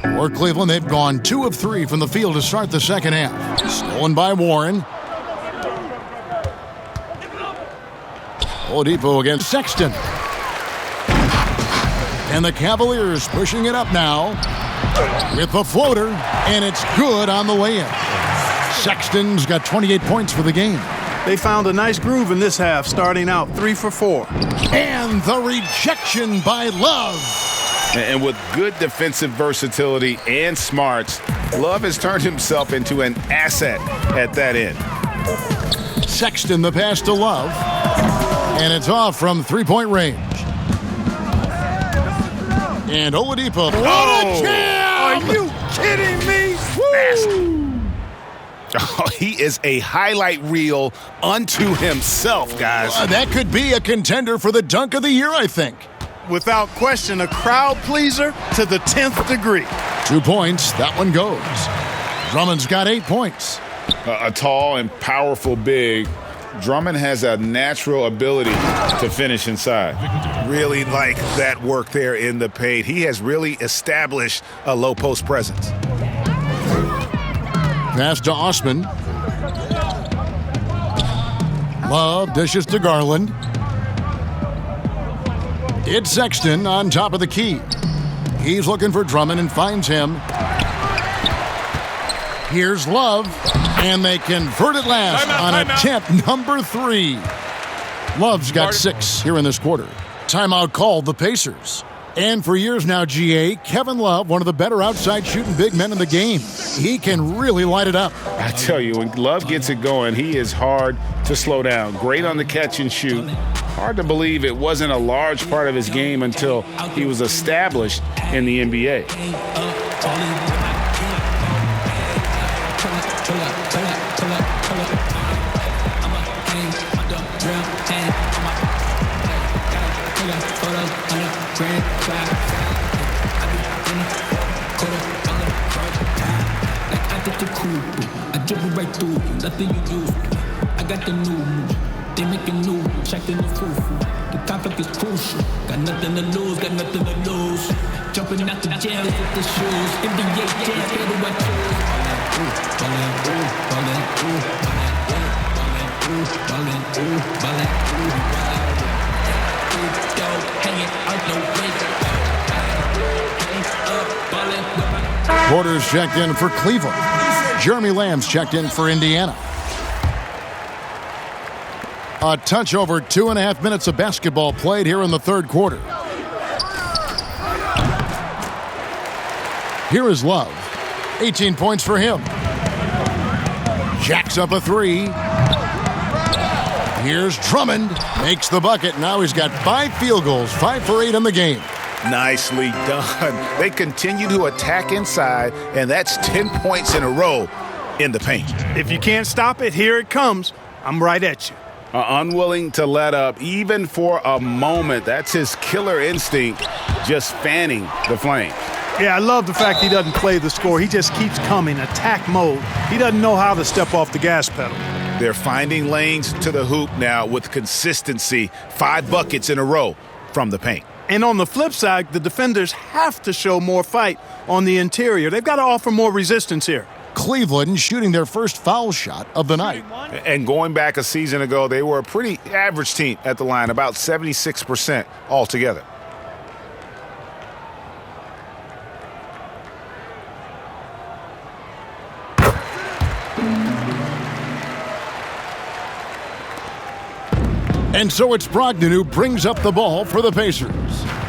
For Cleveland, they've gone 2 of 3 from the field to start the second half. Stolen by Warren. Oladipo against Sexton. And the Cavaliers pushing it up now with the floater, and it's good on the way-in. Sexton's got 28 points for the game. They found a nice groove in this half, starting out 3 for 4. And the rejection by Love. And with good defensive versatility and smarts, Love has turned himself into an asset at that end. Sexton, the pass to Love. And it's off from three-point range. And Oladipo. What a jam! Are you kidding me? Oh, he is a highlight reel unto himself, guys. That could be a contender for the dunk of the year, I think. Without question, a crowd pleaser to the 10th degree. 2 points. That one goes. Drummond's got 8 points. A tall and powerful big. Drummond has a natural ability to finish inside. Really like that work there in the paint. He has really established a low post presence. Pass to Osman. Love dishes to Garland. It's Sexton on top of the key. He's looking for Drummond and finds him. Here's Love, and they convert it last on attempt number 3. Love's got 6 here in this quarter. Timeout called the Pacers. And for years now, GA, Kevin Love, one of the better outside shooting big men in the game. He can really light it up. I tell you, when Love gets it going, he is hard to slow down. Great on the catch and shoot. Hard to believe it wasn't a large part of his game until he was established in the NBA. I dribble right through you, nothing you do. I got the new move, they making new, checking the foo-foo. The conflict is crucial, got nothing to lose, got nothing to lose. Jumping out the jail with the shoes, NBA jam, better do I choose. Ballin', ooh, ballin', ooh, ballin', ooh, ballin', ooh, ballin', ooh, hanging out the way. Porter's checked in for Cleveland. Jeremy Lamb's checked in for Indiana. A touch over 2.5 minutes of basketball played here in the third quarter. Here is Love. 18 points for him. Jacks up a 3. Here's Drummond. Makes the bucket. Now he's got 5 field goals, 5 for 8 in the game. Nicely done. They continue to attack inside, and that's 10 points in a row in the paint. If you can't stop it, here it comes. I'm right at you. Unwilling to let up, even for a moment. That's his killer instinct, just fanning the flame. Yeah, I love the fact he doesn't play the score. He just keeps coming, attack mode. He doesn't know how to step off the gas pedal. They're finding lanes to the hoop now with consistency. 5 buckets in a row from the paint. And on the flip side, the defenders have to show more fight on the interior. They've got to offer more resistance here. Cleveland shooting their first foul shot of the night. And going back a season ago, they were a pretty average team at the line, about 76% altogether. And so it's Brogdon who brings up the ball for the Pacers.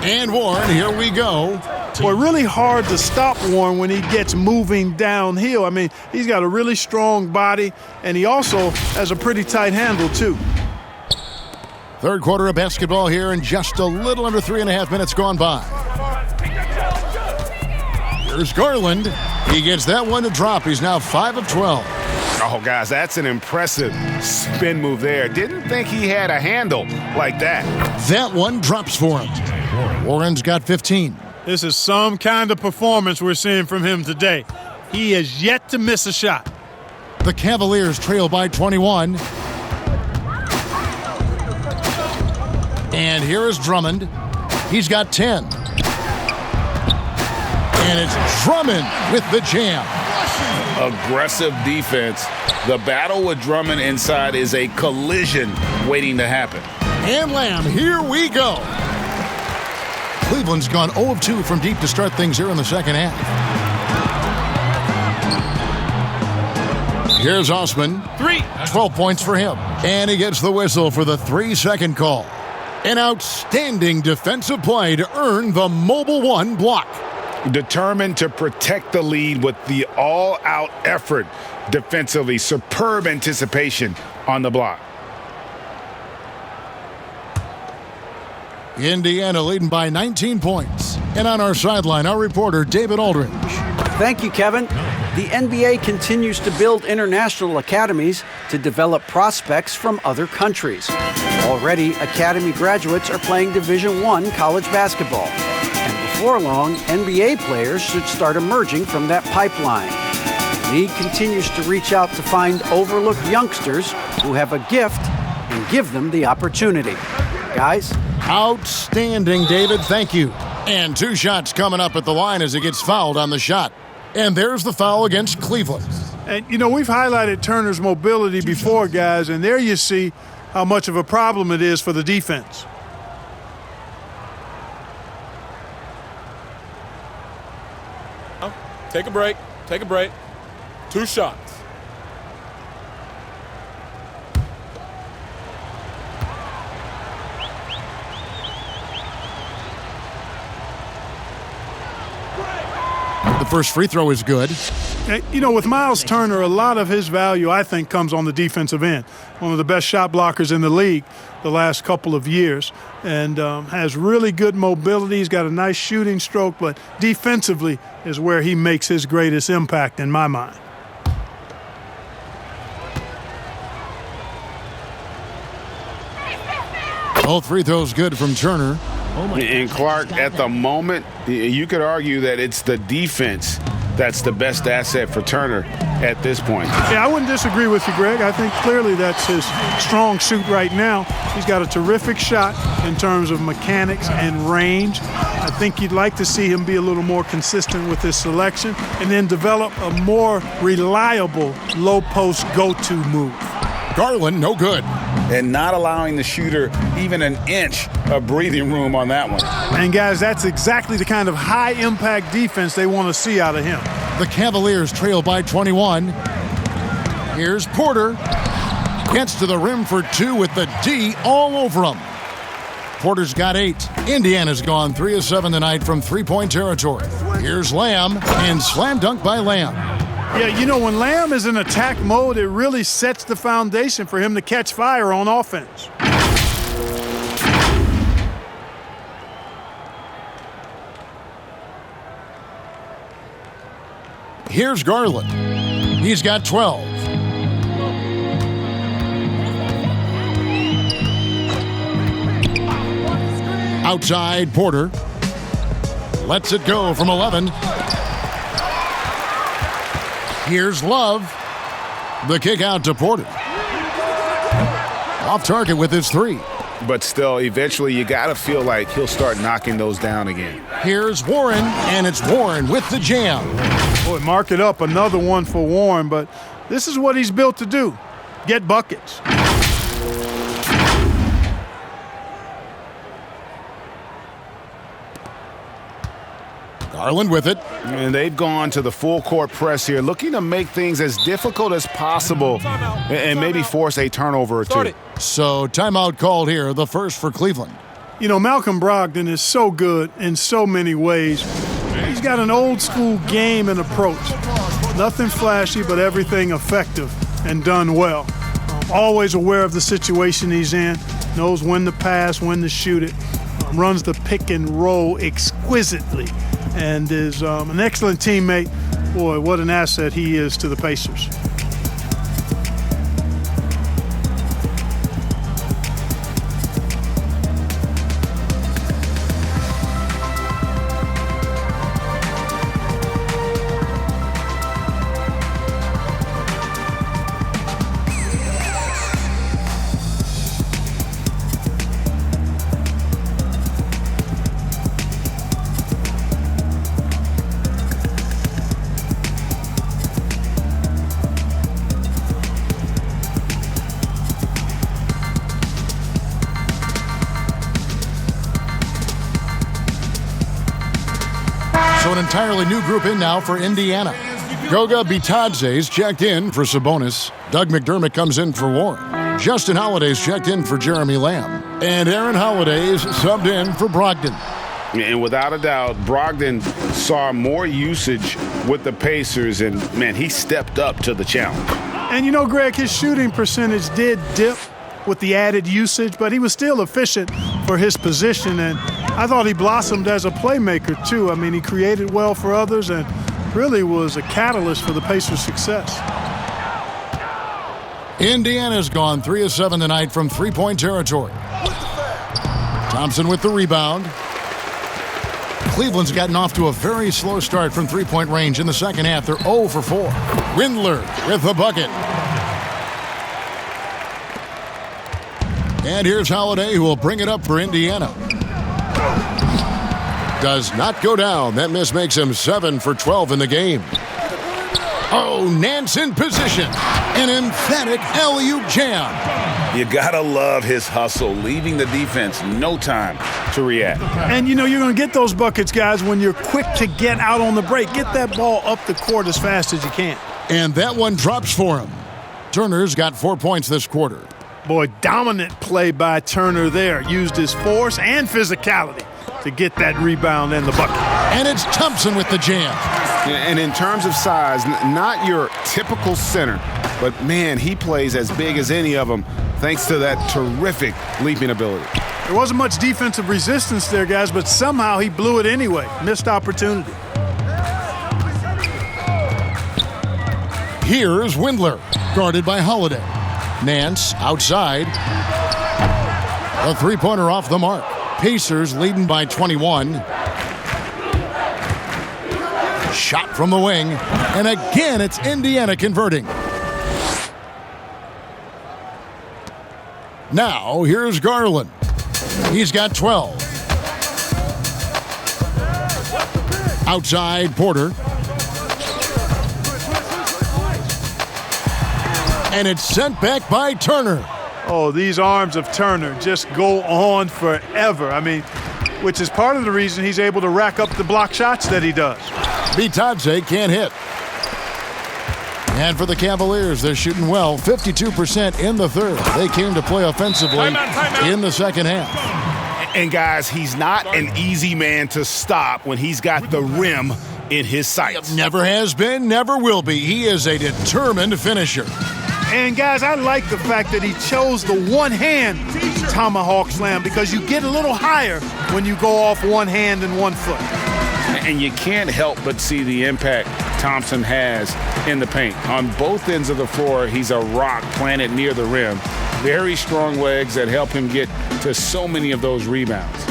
And Warren, here we go. Boy, really hard to stop Warren when he gets moving downhill. I mean, he's got a really strong body, and he also has a pretty tight handle, too. Third quarter of basketball here, and just a little under 3.5 minutes gone by. Here's Garland. He gets that one to drop. He's now 5 of 12. Oh, guys, that's an impressive spin move there. Didn't think he had a handle like that. That one drops for him. Warren's got 15. This is some kind of performance we're seeing from him today. He has yet to miss a shot. The Cavaliers trail by 21. And here is Drummond. He's got 10. And it's Drummond with the jam. Aggressive defense. The battle with Drummond inside is a collision waiting to happen. And Lamb, here we go. Cleveland's gone 0 of 2 from deep to start things here in the second half. Here's Osman. 12 points for him. And he gets the whistle for the 3-second call. An outstanding defensive play to earn the mobile 1 block. Determined to protect the lead with the all-out effort defensively. Superb anticipation on the block. Indiana leading by 19 points. And on our sideline, our reporter, David Aldridge. Thank you, Kevin. The NBA continues to build international academies to develop prospects from other countries. Already, academy graduates are playing Division I college basketball. And before long, NBA players should start emerging from that pipeline. The league continues to reach out to find overlooked youngsters who have a gift and give them the opportunity. Guys? Outstanding, David. Thank you. And 2 shots coming up at the line as he gets fouled on the shot. And there's the foul against Cleveland. And, we've highlighted Turner's mobility before, guys, and there you see how much of a problem it is for the defense. Take a break. Take a break. 2 shots. The first free throw is good. With Miles Turner, a lot of his value, I think, comes on the defensive end. One of the best shot blockers in the league the last couple of years, and has really good mobility. He's got a nice shooting stroke, but defensively is where he makes his greatest impact in my mind. Both free throws good from Turner. And Clark, at the moment, you could argue that it's the defense that's the best asset for Turner at this point. Yeah, I wouldn't disagree with you, Greg. I think clearly that's his strong suit right now. He's got a terrific shot in terms of mechanics and range. I think you'd like to see him be a little more consistent with his selection and then develop a more reliable low-post go-to move. Garland, no good. And not allowing the shooter even an inch of breathing room on that one. And, guys, that's exactly the kind of high-impact defense they want to see out of him. The Cavaliers trail by 21. Here's Porter. Gets to the rim for 2 with the D all over him. Porter's got 8. Indiana's gone 3 of 7 tonight from three-point territory. Here's Lamb, and slam dunk by Lamb. Yeah, when Lamb is in attack mode, it really sets the foundation for him to catch fire on offense. Here's Garland. He's got 12. Outside, Porter. Lets it go from 11. Here's Love. The kick out to Porter. Off target with his 3. But still, eventually you got to feel like he'll start knocking those down again. Here's Warren, and it's Warren with the jam. Boy, mark it up, another one for Warren, but this is what he's built to do, get buckets. Garland with it. And they've gone to the full court press here, looking to make things as difficult as possible and maybe force a turnover or 2. So timeout called here, the first for Cleveland. Malcolm Brogdon is so good in so many ways. He's got an old school game and approach. Nothing flashy, but everything effective and done well. Always aware of the situation he's in, knows when to pass, when to shoot it, runs the pick and roll exquisitely, and is an excellent teammate. Boy, what an asset he is to the Pacers. So an entirely new group in now for Indiana. Goga Bitadze's checked in for Sabonis. Doug McDermott comes in for Warren. Justin Holiday's checked in for Jeremy Lamb. And Aaron Holiday's subbed in for Brogdon. And without a doubt, Brogdon saw more usage with the Pacers, and, man, he stepped up to the challenge. And, you know, Greg, his shooting percentage did dip with the added usage, but he was still efficient for his position, and I thought he blossomed as a playmaker, too. I mean, he created well for others and really was a catalyst for the Pacers' success. Indiana's gone 3 of 7 tonight from three-point territory. Thompson with the rebound. Cleveland's gotten off to a very slow start from three-point range in the second half. They're 0 for 4. Windler with the bucket. And here's Holiday, who will bring it up for Indiana. Does not go down. That miss makes him 7 for 12 in the game. Oh, Nance in position. An emphatic alley-oop jam. You gotta love his hustle, leaving the defense no time to react. And, you know, you're going to get those buckets, guys, when you're quick to get out on the break. Get that ball up the court as fast as you can. And that one drops for him. Turner's got 4 points this quarter. Boy, dominant play by Turner there. Used his force and physicality to get that rebound and the bucket. And it's Thompson with the jam. And in terms of size, not your typical center, but, man, he plays as big as any of them thanks to that terrific leaping ability. There wasn't much defensive resistance there, guys, but somehow he blew it anyway. Missed opportunity. Here's Windler, guarded by Holiday. Nance outside. A three-pointer off the mark. Pacers leading by 21. Shot from the wing. And again, it's Indiana converting. Now, here's Garland. He's got 12. Outside, Porter. And it's sent back by Turner. Oh, these arms of Turner just go on forever. I mean, which is part of the reason he's able to rack up the block shots that he does. Bitadze can't hit. And for the Cavaliers, they're shooting well, 52% in the third. They came to play offensively in the second half. And, guys, he's not an easy man to stop when he's got the rim in his sights. Never has been, never will be. He is a determined finisher. And, guys, I like the fact that he chose the one-hand tomahawk slam because you get a little higher when you go off one hand and 1 foot. And you can't help but see the impact Thompson has in the paint. On both ends of the floor, he's a rock planted near the rim. Very strong legs that help him get to so many of those rebounds.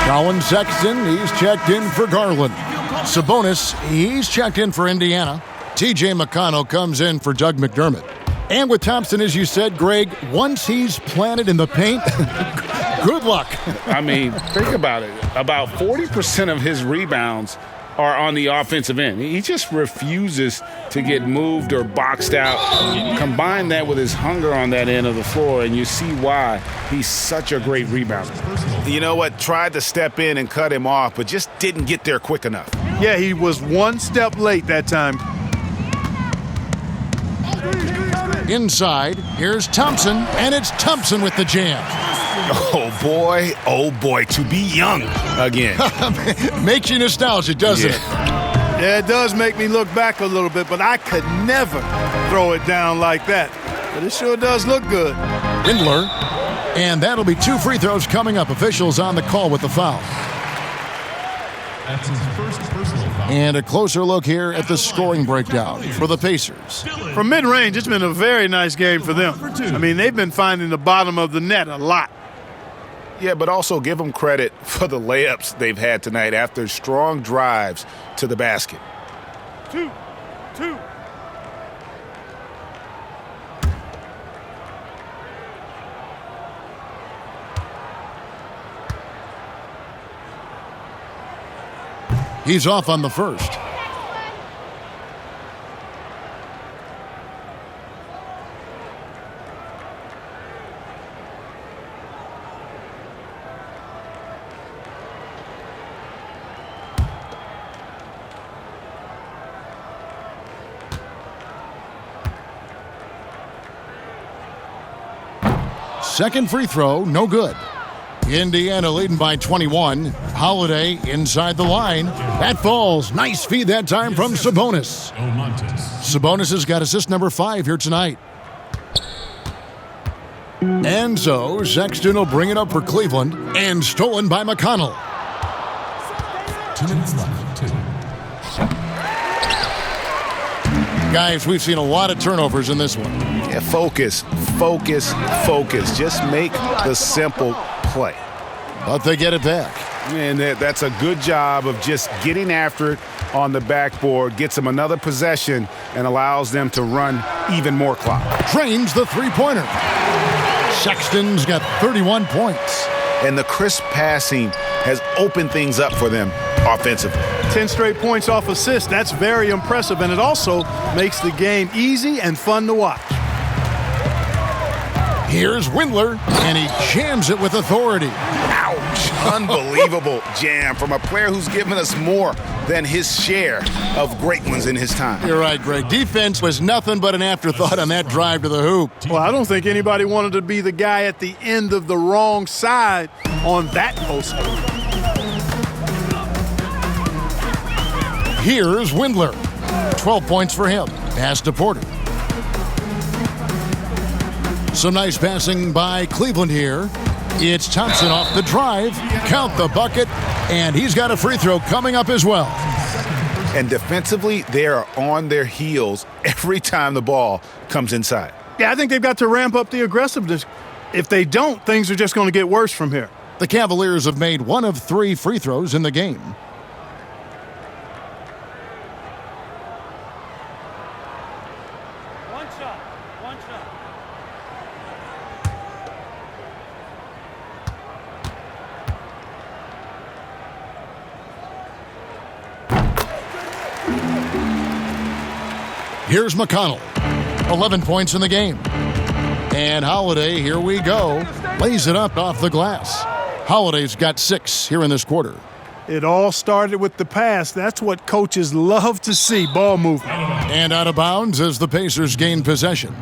Colin Sexton, he's checked in for Garland. Sabonis, he's checked in for Indiana. T.J. McConnell comes in for Doug McDermott. And with Thompson, as you said, Greg, once he's planted in the paint, good luck. I mean, think about it. About 40% of his rebounds are on the offensive end. He just refuses to get moved or boxed out. Combine that with his hunger on that end of the floor, and you see why he's such a great rebounder. You know what? Tried to step in and cut him off, but just didn't get there quick enough. Yeah, he was 1 step late that time. Inside, here's Thompson, and it's Thompson with the jam. Oh boy, to be young again. Makes you nostalgic, doesn't it? Yeah, it does make me look back a little bit, but I could never throw it down like that. But it sure does look good. Windler, and that'll be 2 free throws coming up. Officials on the call with the foul. That's his first personal foul. And a closer look here at the scoring breakdown for the Pacers. From mid-range, it's been a very nice game for them. I mean, they've been finding the bottom of the net a lot. Yeah, but also give them credit for the layups they've had tonight after strong drives to the basket. 2. He's off on the first. Second free throw, no good. Indiana leading by 21. Holiday inside the line. That falls. Nice feed that time from Sabonis. Sabonis has got assist number 5 here tonight. And so Sexton will bring it up for Cleveland, and stolen by McConnell. 2 minutes left. 2. Guys, we've seen a lot of turnovers in this one. Yeah, focus. Just make the simple play. But they get it back. And that's a good job of just getting after it on the backboard, gets them another possession, and allows them to run even more clock. Drains the three-pointer. Sexton's got 31 points. And the crisp passing has opened things up for them offensively. 10 straight points off assists. That's very impressive, and it also makes the game easy and fun to watch. Here's Windler, and he jams it with authority. Ouch! Unbelievable jam from a player who's given us more than his share of great ones in his time. You're right, Greg. Defense was nothing but an afterthought on that drive to the hoop. Well, I don't think anybody wanted to be the guy at the end of the wrong side on that poster. Here's Windler. 12 points for him. Pass to Porter. Some nice passing by Cleveland here. It's Thompson off the drive. Count the bucket. And he's got a free throw coming up as well. And defensively, they are on their heels every time the ball comes inside. Yeah, I think they've got to ramp up the aggressiveness. If they don't, things are just going to get worse from here. The Cavaliers have made 1 of 3 free throws in the game. One shot. Here's McConnell. 11 points in the game. And Holiday, here we go, lays it up off the glass. Holiday's got 6 here in this quarter. It all started with the pass. That's what coaches love to see, ball movement. And out of bounds as the Pacers gain possession.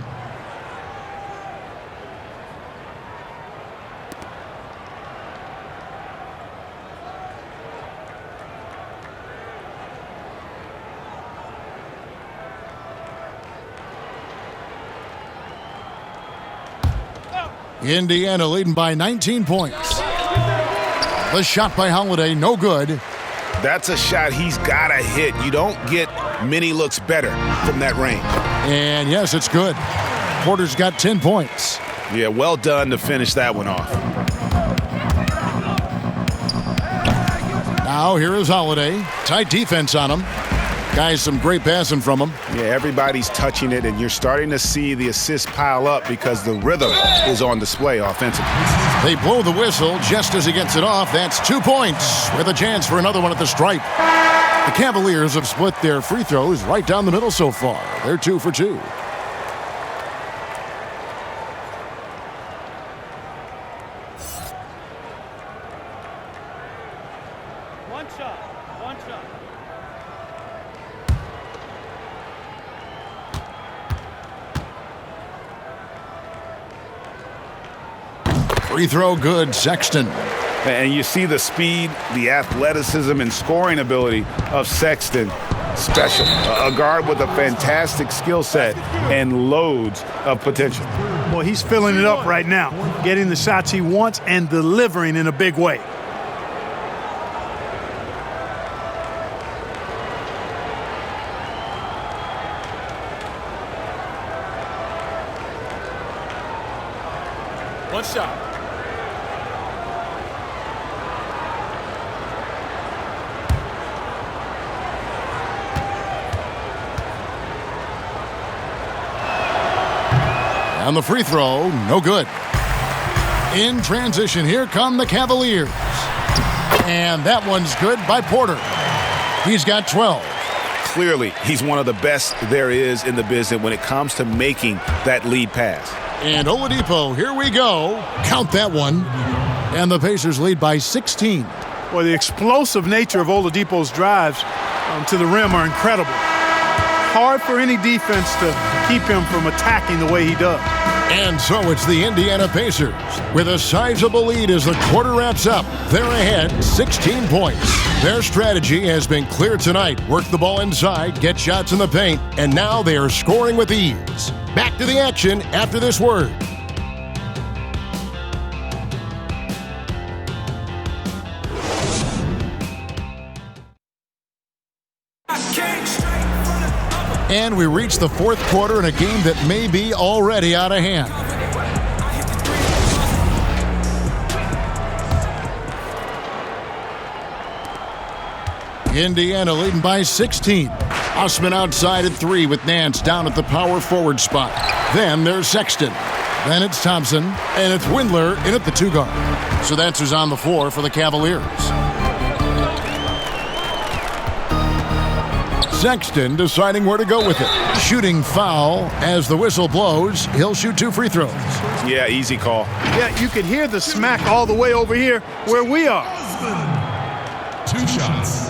Indiana leading by 19 points. The shot by Holiday, no good. That's a shot he's got to hit. You don't get many looks better from that range. And yes, it's good. Porter's got 10 points. Yeah, well done to finish that one off. Now here is Holiday. Tight defense on him. Guys, some great passing from him. Yeah, everybody's touching it, and you're starting to see the assists pile up because the rhythm is on display offensively. They blow the whistle just as he gets it off. That's 2 points with a chance for another one at the stripe. The Cavaliers have split their free throws right down the middle so far. They're 2 for 2. One shot. Free throw good, Sexton. And you see the speed, the athleticism, and scoring ability of Sexton. Special. A guard with a fantastic skill set and loads of potential. Well, he's filling it up right now, getting the shots he wants and delivering in a big way. One shot. On the free throw, no good. In transition, here come the Cavaliers. And that one's good by Porter. He's got 12. Clearly, he's one of the best there is in the business when it comes to making that lead pass. And Oladipo, here we go. Count that one. And the Pacers lead by 16. Well, the explosive nature of Oladipo's drives to the rim are incredible. Hard for any defense to keep him from attacking the way he does. And so it's the Indiana Pacers with a sizable lead as the quarter wraps up. They're ahead 16 points. Their strategy has been clear tonight. Work the ball inside, get shots in the paint, and now they are scoring with ease. Back to the action after this word. And we reach the fourth quarter in a game that may be already out of hand. Indiana leading by 16. Osman outside at 3 with Nance down at the power forward spot. Then there's Sexton. Then it's Thompson. And it's Windler in at the 2 guard. So that's who's on the floor for the Cavaliers. Sexton deciding where to go with it. Shooting foul as the whistle blows. He'll shoot 2 free throws. Yeah, easy call. Yeah, you could hear the smack all the way over here where we are. 2 shots.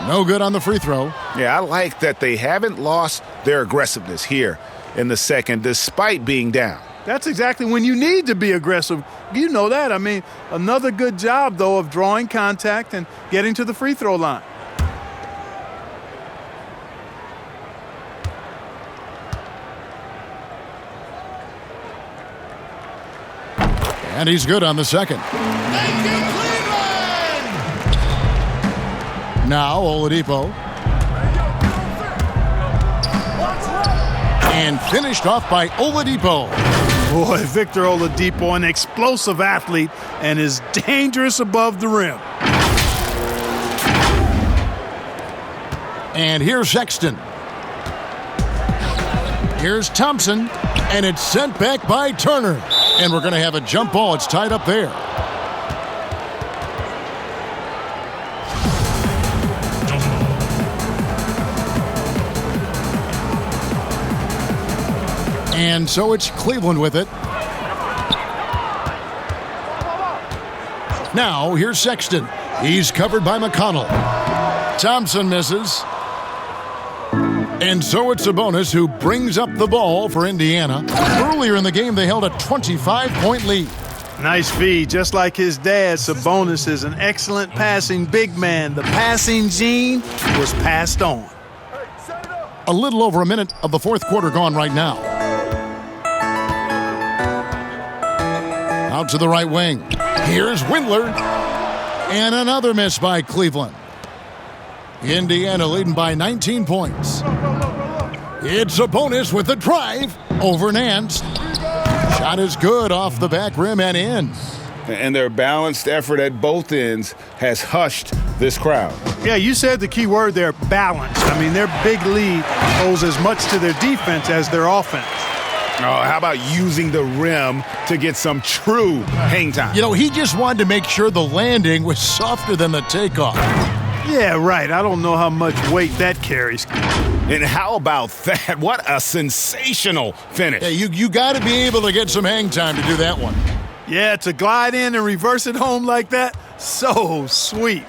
No good on the free throw. Yeah, I like that they haven't lost their aggressiveness here in the second despite being down. That's exactly when you need to be aggressive. You know that. I mean, another good job, though, of drawing contact and getting to the free throw line. And he's good on the second. Now Oladipo. And finished off by Oladipo. Boy, Victor Oladipo, an explosive athlete, and is dangerous above the rim. And here's Sexton. Here's Thompson. And it's sent back by Turner. And we're going to have a jump ball. It's tied up there. And so it's Cleveland with it. Now, here's Sexton. He's covered by McConnell. Thompson misses. And so it's Sabonis who brings up the ball for Indiana. Earlier in the game, they held a 25-point lead. Nice feed. Just like his dad, Sabonis is an excellent passing big man. The passing gene was passed on. A little over a minute of the fourth quarter gone right now. Out to the right wing. Here's Windler. And another miss by Cleveland. Indiana leading by 19 points. It's Sabonis with a drive over Nance. Shot is good off the back rim and in. And their balanced effort at both ends has hushed this crowd. Yeah, you said the key word there, balance. I mean, their big lead owes as much to their defense as their offense. Oh, how about using the rim to get some true hang time? You know, he just wanted to make sure the landing was softer than the takeoff. Yeah, right. I don't know how much weight that carries. And how about that? What a sensational finish. Yeah, you got to be able to get some hang time to do that one. Yeah, to glide in and reverse it home like that, so sweet.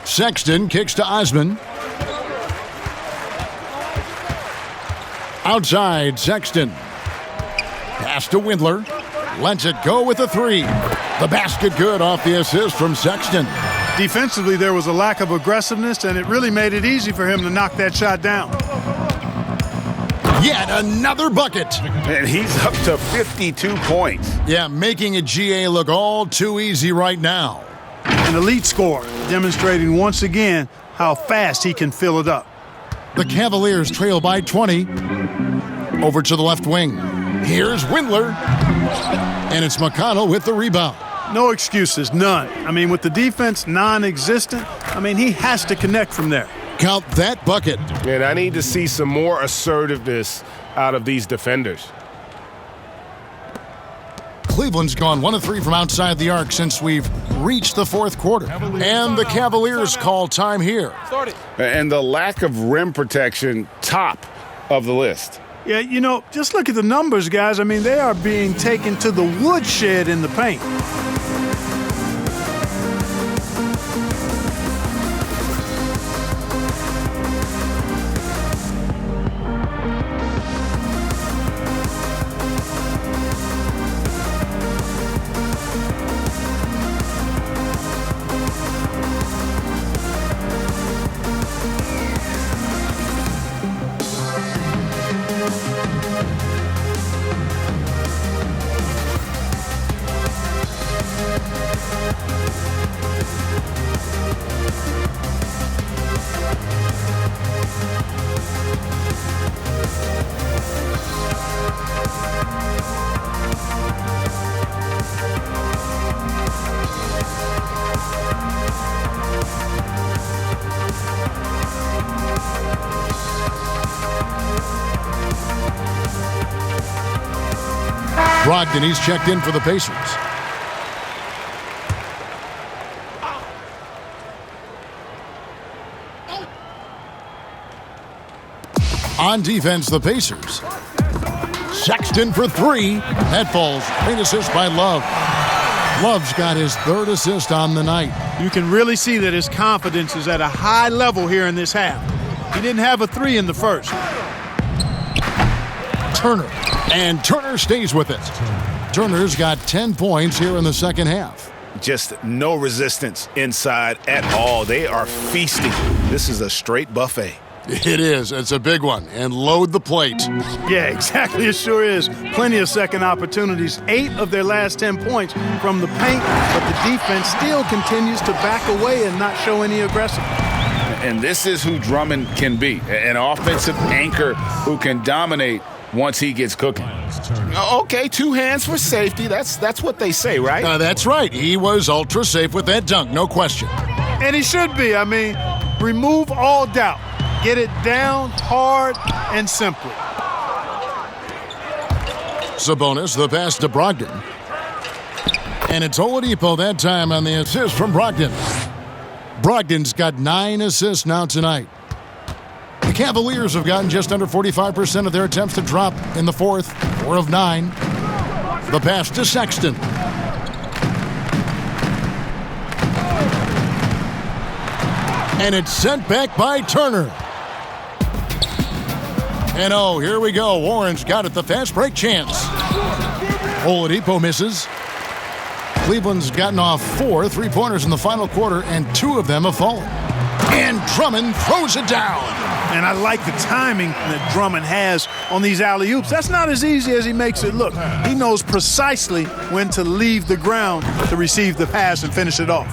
Sexton kicks to Osman. Outside, Sexton. Pass to Windler. Lets it go with a 3. The basket good off the assist from Sexton. Defensively, there was a lack of aggressiveness, and it really made it easy for him to knock that shot down. Yet another bucket. And he's up to 52 points. Yeah, making a GA look all too easy right now. An elite scorer, demonstrating once again how fast he can fill it up. The Cavaliers trail by 20. Over to the left wing. Here's Windler. And it's McConnell with the rebound. No excuses, none. I mean, with the defense non-existent, he has to connect from there. Count that bucket. And I need to see some more assertiveness out of these defenders. Cleveland's gone 1 of 3 from outside the arc since we've reached the fourth quarter. And the Cavaliers call time here. And the lack of rim protection, top of the list. Yeah, just look at the numbers, guys. They are being taken to the woodshed in the paint. Brogdon, he's checked in for the Pacers. On defense, the Pacers. Sexton for 3. That falls. Great assist by Love. Love's got his 3rd assist on the night. You can really see that his confidence is at a high level here in this half. He didn't have a 3 in the first. Turner. And Turner stays with it. Turner's got 10 points here in the second half. Just no resistance inside at all. They are feasting. This is a straight buffet. It is. It's a big one. And load the plate. Yeah, exactly. It sure is. Plenty of second opportunities. 8 of their last 10 points from the paint, but the defense still continues to back away and not show any aggressiveness. And this is who Drummond can be, an offensive anchor who can dominate once he gets cooking. Okay, 2 hands for safety. That's what they say, right? That's right. He was ultra safe with that dunk, no question. And he should be. Remove all doubt. Get it down hard and simply. Sabonis, the pass to Brogdon. And it's Oladipo that time on the assist from Brogdon. Brogdon's got 9 assists now tonight. The Cavaliers have gotten just under 45% of their attempts to drop in the fourth, 4 of 9. The pass to Sexton. And it's sent back by Turner. And here we go. Warren's got it, the fast break chance. Oladipo misses. Cleveland's gotten off 4 3-pointers in the final quarter, and 2 of them have fallen. And Drummond throws it down. And I like the timing that Drummond has on these alley-oops. That's not as easy as he makes it look. He knows precisely when to leave the ground to receive the pass and finish it off.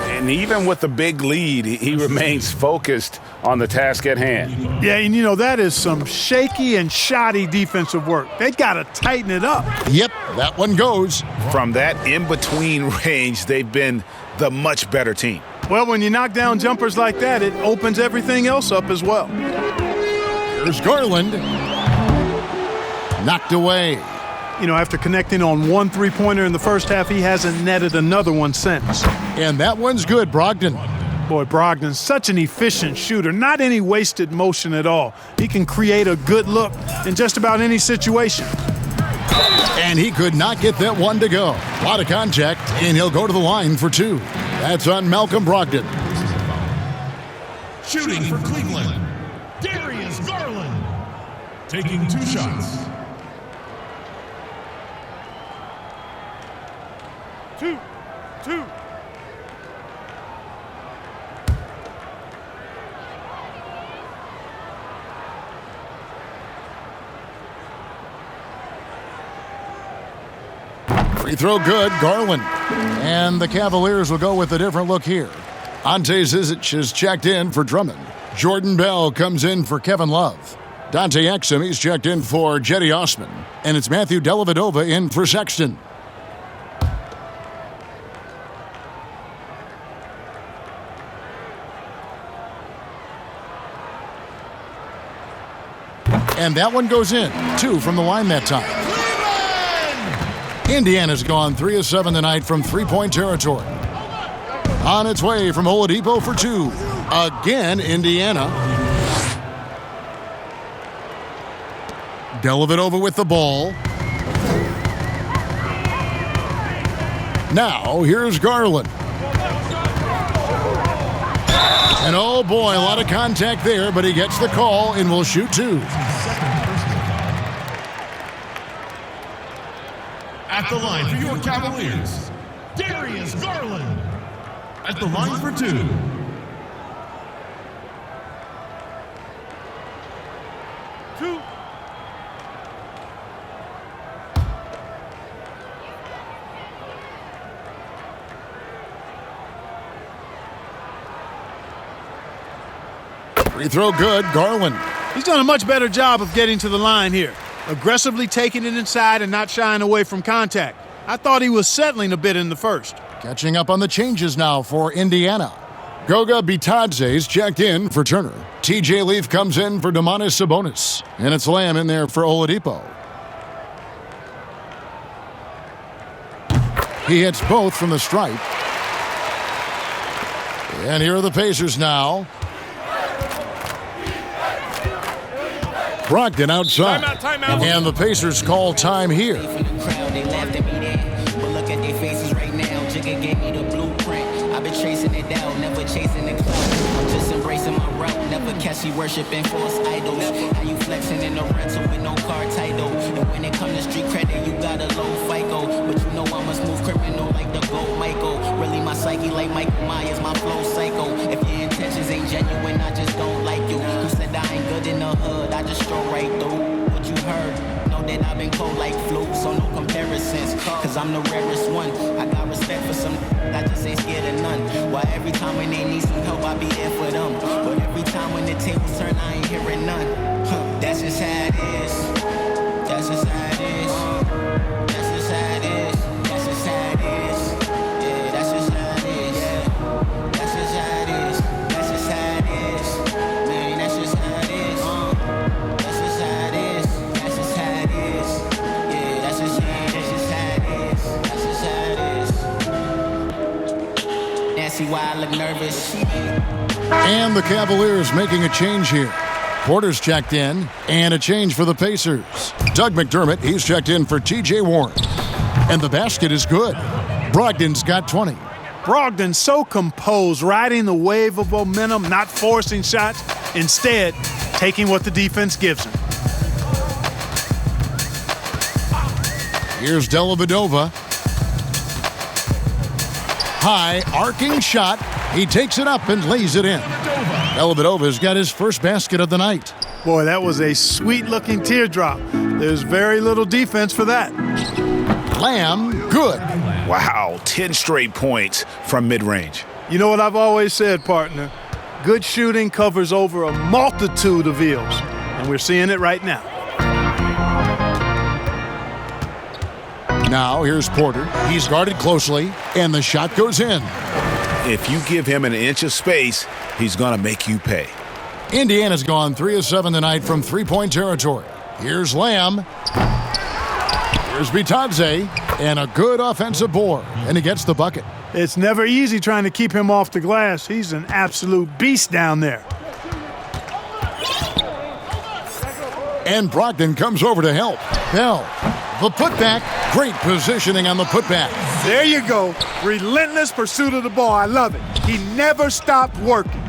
And even with the big lead, he remains focused on the task at hand. Yeah, and that is some shaky and shoddy defensive work. They got to tighten it up. Yep, that one goes. From that in-between range, they've been the much better team. Well, when you knock down jumpers like that, it opens everything else up as well. Here's Garland. Knocked away. After connecting on 1 3-pointer in the first half, he hasn't netted another one since. And that one's good, Brogdon. Boy, Brogdon's such an efficient shooter. Not any wasted motion at all. He can create a good look in just about any situation. And he could not get that one to go. A lot of contact, and he'll go to the line for 2. That's on Malcolm Brogdon. Shooting for Cleveland, Darius Garland. Taking 2 shots. 2. Free throw good, Garland. And the Cavaliers will go with a different look here. Ante Zizic is checked in for Drummond. Jordan Bell comes in for Kevin Love. Dante Exum, he's checked in for Jetty Osman. And it's Matthew Dellavedova in for Sexton. And that one goes in. 2 from the line that time. Indiana's gone 3 of 7 tonight from three-point territory. On its way from Oladipo for 2. Again, Indiana. Dellavedova with the ball. Now, here's Garland. And oh boy, a lot of contact there, but he gets the call and will shoot 2. At the line for your Cavaliers, Darius Garland. At the line for 2. Free throw good, Garland. He's done a much better job of getting to the line here. Aggressively taking it inside and not shying away from contact. I thought he was settling a bit in the first. Catching up on the changes now for Indiana. Goga Bitadze's checked in for Turner. TJ Leaf comes in for Domantas Sabonis. And it's Lamb in there for Oladipo. He hits both from the stripe. And here are the Pacers now. Brogdon outside. Timeout. And the Pacers call time here. Catchy worshiping false idols. How you flexing in a rental with no car title? And when it comes to street credit, you got a low FICO. But you know I'm a smooth criminal like the GOAT Michael. Really my psyche like Michael Myers, my flow psycho. If your intentions ain't genuine, I just don't like you. Who said I ain't good in the hood? I just stroll right through what you heard. Know that I've been cold like flu, so no comparisons. Cause I'm the rarest one. I got respect for some, I just ain't scared of none. Why every time when they need some help, I be there for them. But every time when the tables turn, I ain't hearing none. That's just how it is. That's just how it is. That's just how it is. That's just how it is. Yeah, that's just how it is. Yeah, that's just how it is. That's just how it is. Man, that's just how it is. That's just how it is. That's just how it is. Yeah, that's just how it is. That's just how it is. Now see why I look nervous. And the Cavaliers making a change here. Porter's checked in, and a change for the Pacers. Doug McDermott, he's checked in for T.J. Warren. And the basket is good. Brogdon's got 20. Brogdon so composed, riding the wave of momentum, not forcing shots, instead taking what the defense gives him. Here's Dellavedova. High, arcing shot. He takes it up and lays it in. Dellavedova's got his first basket of the night. Boy, that was a sweet-looking teardrop. There's very little defense for that. Lamb, good. Wow, 10 straight points from mid-range. You know what I've always said, partner? Good shooting covers over a multitude of ills, and we're seeing it right now. Now, here's Porter. He's guarded closely, and the shot goes in. If you give him an inch of space, he's going to make you pay. Indiana's gone 3 of 7 tonight from three-point territory. Here's Lamb. Here's Bitadze. And a good offensive board. And he gets the bucket. It's never easy trying to keep him off the glass. He's an absolute beast down there. And Brogdon comes over to help. Bell. The putback. Great positioning on the putback. There you go. Relentless pursuit of the ball. I love it. He never stopped working.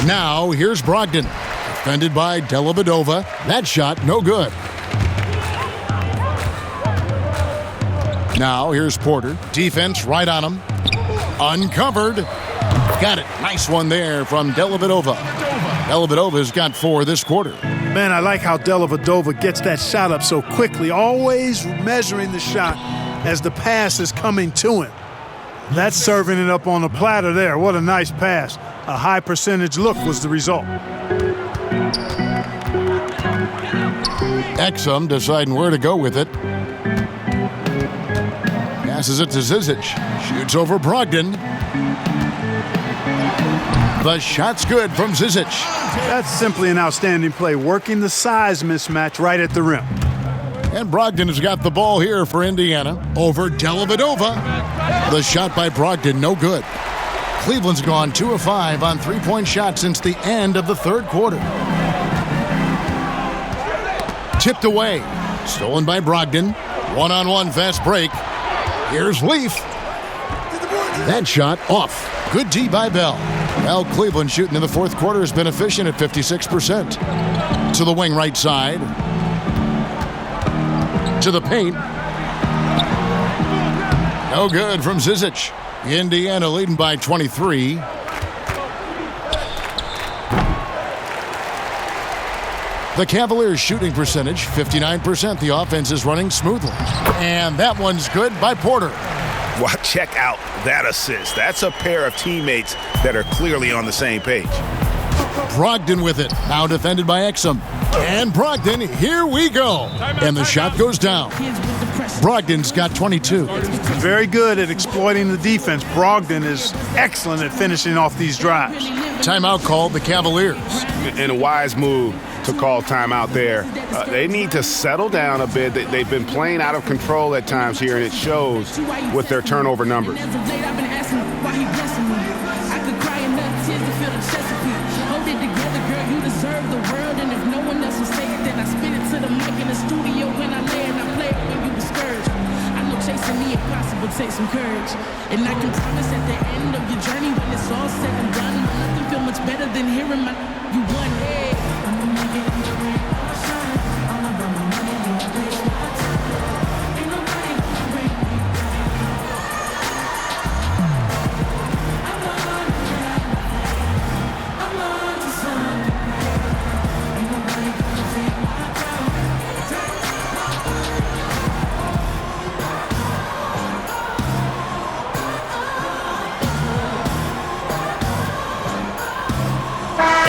Now, here's Brogdon. Defended by Dellavedova. That shot, no good. Now, here's Porter. Defense right on him. Uncovered. Got it. Nice one there from Dellavedova. Dellavedova's got 4 this quarter. Man, I like how Dellavedova gets that shot up so quickly, always measuring the shot as the pass is coming to him. That's serving it up on the platter there. What a nice pass. A high percentage look was the result. Exum deciding where to go with it. Passes it to Zizic. Shoots over Brogdon. The shot's good from Zizic. That's simply an outstanding play, working the size mismatch right at the rim. And Brogdon has got the ball here for Indiana over Dellavedova. The shot by Brogdon, no good. Cleveland's gone 2 of 5 on three-point shots since the end of the third quarter. Tipped away. Stolen by Brogdon. One-on-one fast break. Here's Leaf. That shot off. Good D by Bell. Well, Cleveland shooting in the fourth quarter has been efficient at 56%. To the wing right side. To the paint. No good from Zizic. Indiana leading by 23. The Cavaliers' shooting percentage, 59%. The offense is running smoothly. And that one's good by Porter. Well, check out that assist. That's a pair of teammates that are clearly on the same page. Brogdon with it. Now defended by Exum. And Brogdon, here we go. And the shot goes down. Brogdon's got 22. Very good at exploiting the defense. Brogdon is excellent at finishing off these drives. Timeout called the Cavaliers. And a wise move to call timeout there. They need to settle down a bit. They've been playing out of control at times here, and it shows with their turnover numbers. Take some courage, and I can promise at the end of your journey, when it's all said and done, nothing feel much better than hearing my you won. Hey, I'ma make it in the rain or shine. All about my money, ain't waste my time. Ain't nobody gonna break me. I'm on to something. Ain't nobody gonna take my crown.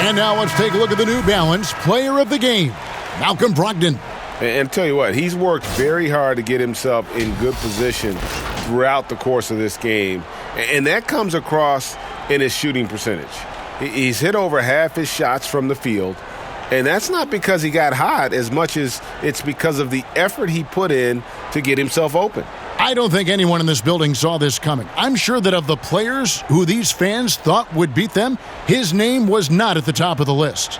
And now let's take a look at the New Balance Player of the Game, Malcolm Brogdon. And tell you what, he's worked very hard to get himself in good position throughout the course of this game. And that comes across in his shooting percentage. He's hit over half his shots from the field. And that's not because he got hot as much as it's because of the effort he put in to get himself open. I don't think anyone in this building saw this coming. I'm sure that of the players who these fans thought would beat them, his name was not at the top of the list.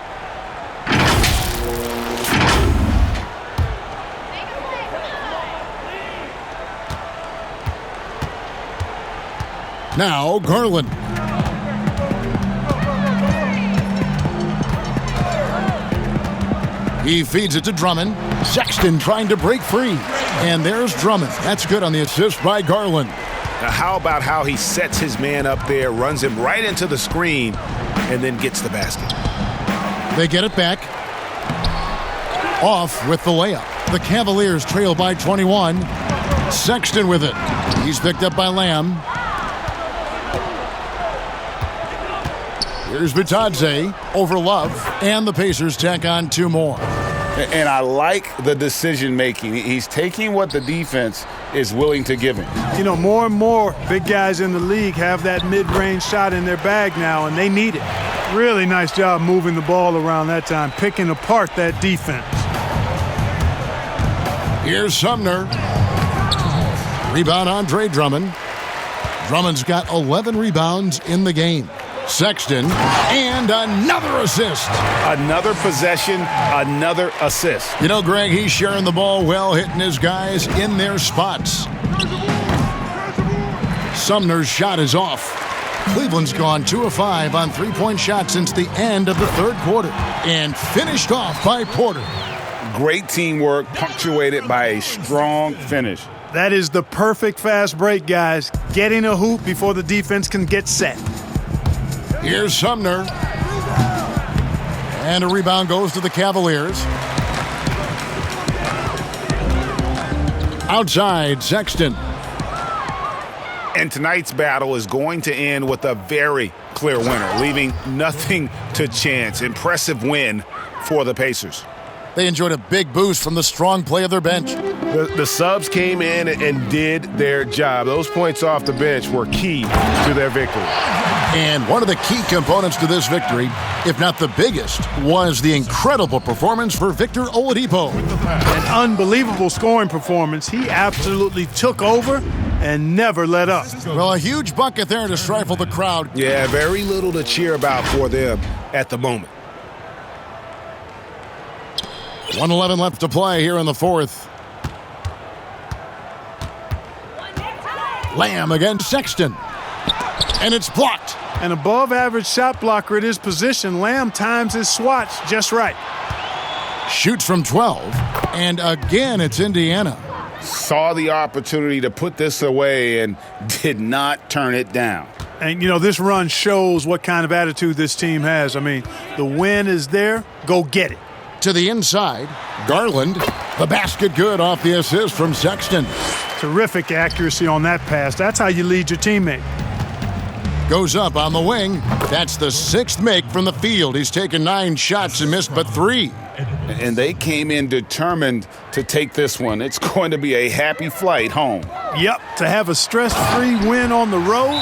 Now, Garland. He feeds it to Drummond. Sexton trying to break free. And there's Drummond. That's good on the assist by Garland. Now, how about how he sets his man up there, runs him right into the screen, and then gets the basket? They get it back. Off with the layup. The Cavaliers trail by 21. Sexton with it. He's picked up by Lamb. Here's Bitadze over Love, and the Pacers tack on 2 more. And I like the decision-making. He's taking what the defense is willing to give him. You know, more and more big guys in the league have that mid-range shot in their bag now, and they need it. Really nice job moving the ball around that time, picking apart that defense. Here's Sumner. Rebound Andre Drummond. Drummond's got 11 rebounds in the game. Sexton, and another assist. Another possession, another assist. You know, Greg, he's sharing the ball well, hitting his guys in their spots. Sumner's shot is off. Cleveland's gone 2 of 5 on three-point shots since the end of the third quarter, and finished off by Porter. Great teamwork, punctuated by a strong finish. That is the perfect fast break, guys. Getting a hoop before the defense can get set. Here's Sumner. And a rebound goes to the Cavaliers. Outside, Sexton. And tonight's battle is going to end with a very clear winner, leaving nothing to chance. Impressive win for the Pacers. They enjoyed a big boost from the strong play of their bench. The subs came in and did their job. Those points off the bench were key to their victory. And one of the key components to this victory, if not the biggest, was the incredible performance for Victor Oladipo. An unbelievable scoring performance. He absolutely took over and never let up. Well, a huge bucket there to stifle the crowd. Yeah, very little to cheer about for them at the moment. 1:11 left to play here in the fourth. Lamb against Sexton. And it's blocked. An above-average shot blocker at his position. Lamb times his swats just right. Shoots from 12. And again, it's Indiana. Saw the opportunity to put this away and did not turn it down. And, you know, this run shows what kind of attitude this team has. I mean, the win is there. Go get it. To the inside, Garland. The basket good off the assist from Sexton. Terrific accuracy on that pass. That's how you lead your teammate. Goes up on the wing. That's the sixth make from the field. He's taken 9 shots and missed but 3. And they came in determined to take this one. It's going to be a happy flight home. Yep, to have a stress-free win on the road,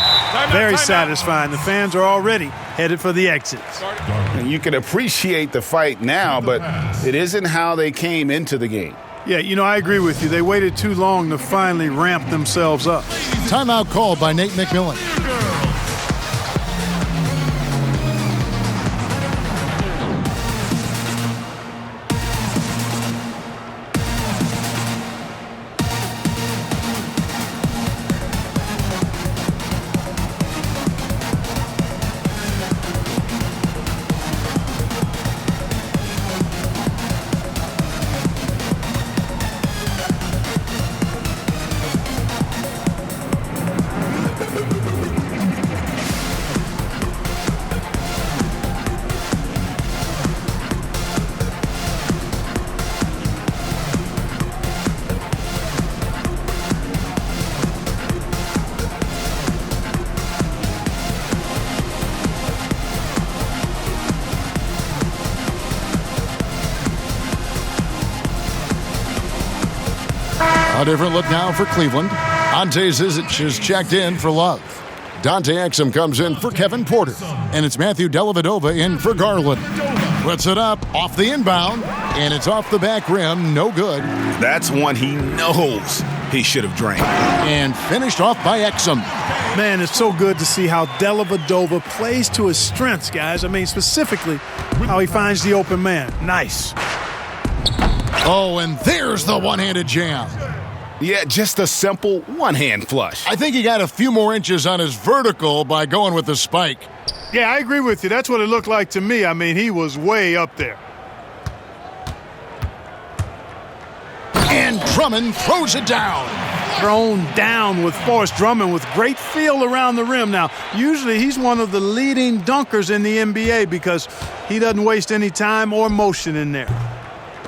very satisfying. The fans are already headed for the exits. And you can appreciate the fight now, but it isn't how they came into the game. Yeah, you know, I agree with you. They waited too long to finally ramp themselves up. Timeout called by Nate McMillan. A different look now for Cleveland. Ante Zizic is checked in for Love. Dante Exum comes in for Kevin Porter. And it's Matthew Dellavedova in for Garland. Puts it up off the inbound, and it's off the back rim. No good. That's one he knows he should have drained. And finished off by Exum. Man, it's so good to see how Dellavedova plays to his strengths, guys. I mean, specifically, how he finds the open man. Nice. Oh, and there's the one-handed jam. Yeah, just a simple one-hand flush. I think he got a few more inches on his vertical by going with the spike. Yeah, I agree with you. That's what it looked like to me. I mean, he was way up there. And Drummond throws it down. Thrown down with force. Drummond with great feel around the rim. Now, usually he's one of the leading dunkers in the NBA because he doesn't waste any time or motion in there.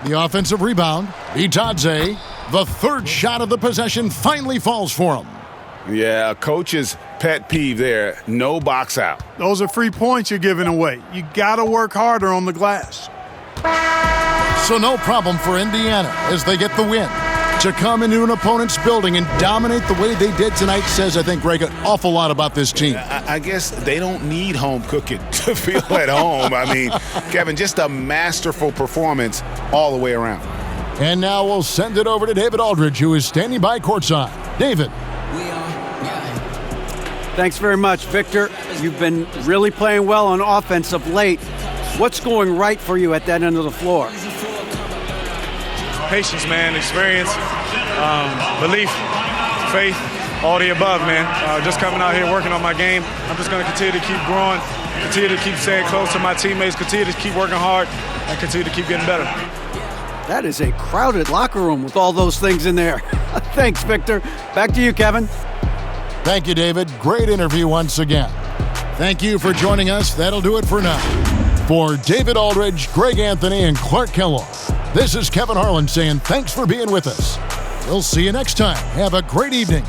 The offensive rebound. Itadze. The third shot of the possession finally falls for him. Yeah, coach's pet peeve there. No box out. Those are free points you're giving away. You got to work harder on the glass. So no problem for Indiana as they get the win. To come into an opponent's building and dominate the way they did tonight says, I think, Greg, an awful lot about this team. I guess they don't need home cooking to feel at home. I mean, Kevin, just a masterful performance all the way around. And now we'll send it over to David Aldridge, who is standing by courtside. David. Thanks very much, Victor. You've been really playing well on offense of late. What's going right for you at that end of the floor? Patience, man, experience, belief, faith, all the above, man. Just coming out here working on my game. I'm just going to continue to keep growing, continue to keep staying close to my teammates, continue to keep working hard, and continue to keep getting better. That is a crowded locker room with all those things in there. Thanks, Victor. Back to you, Kevin. Thank you, David. Great interview once again. Thank you for joining us. That'll do it for now. For David Aldridge, Greg Anthony, and Clark Kellogg, this is Kevin Harlan saying thanks for being with us. We'll see you next time. Have a great evening.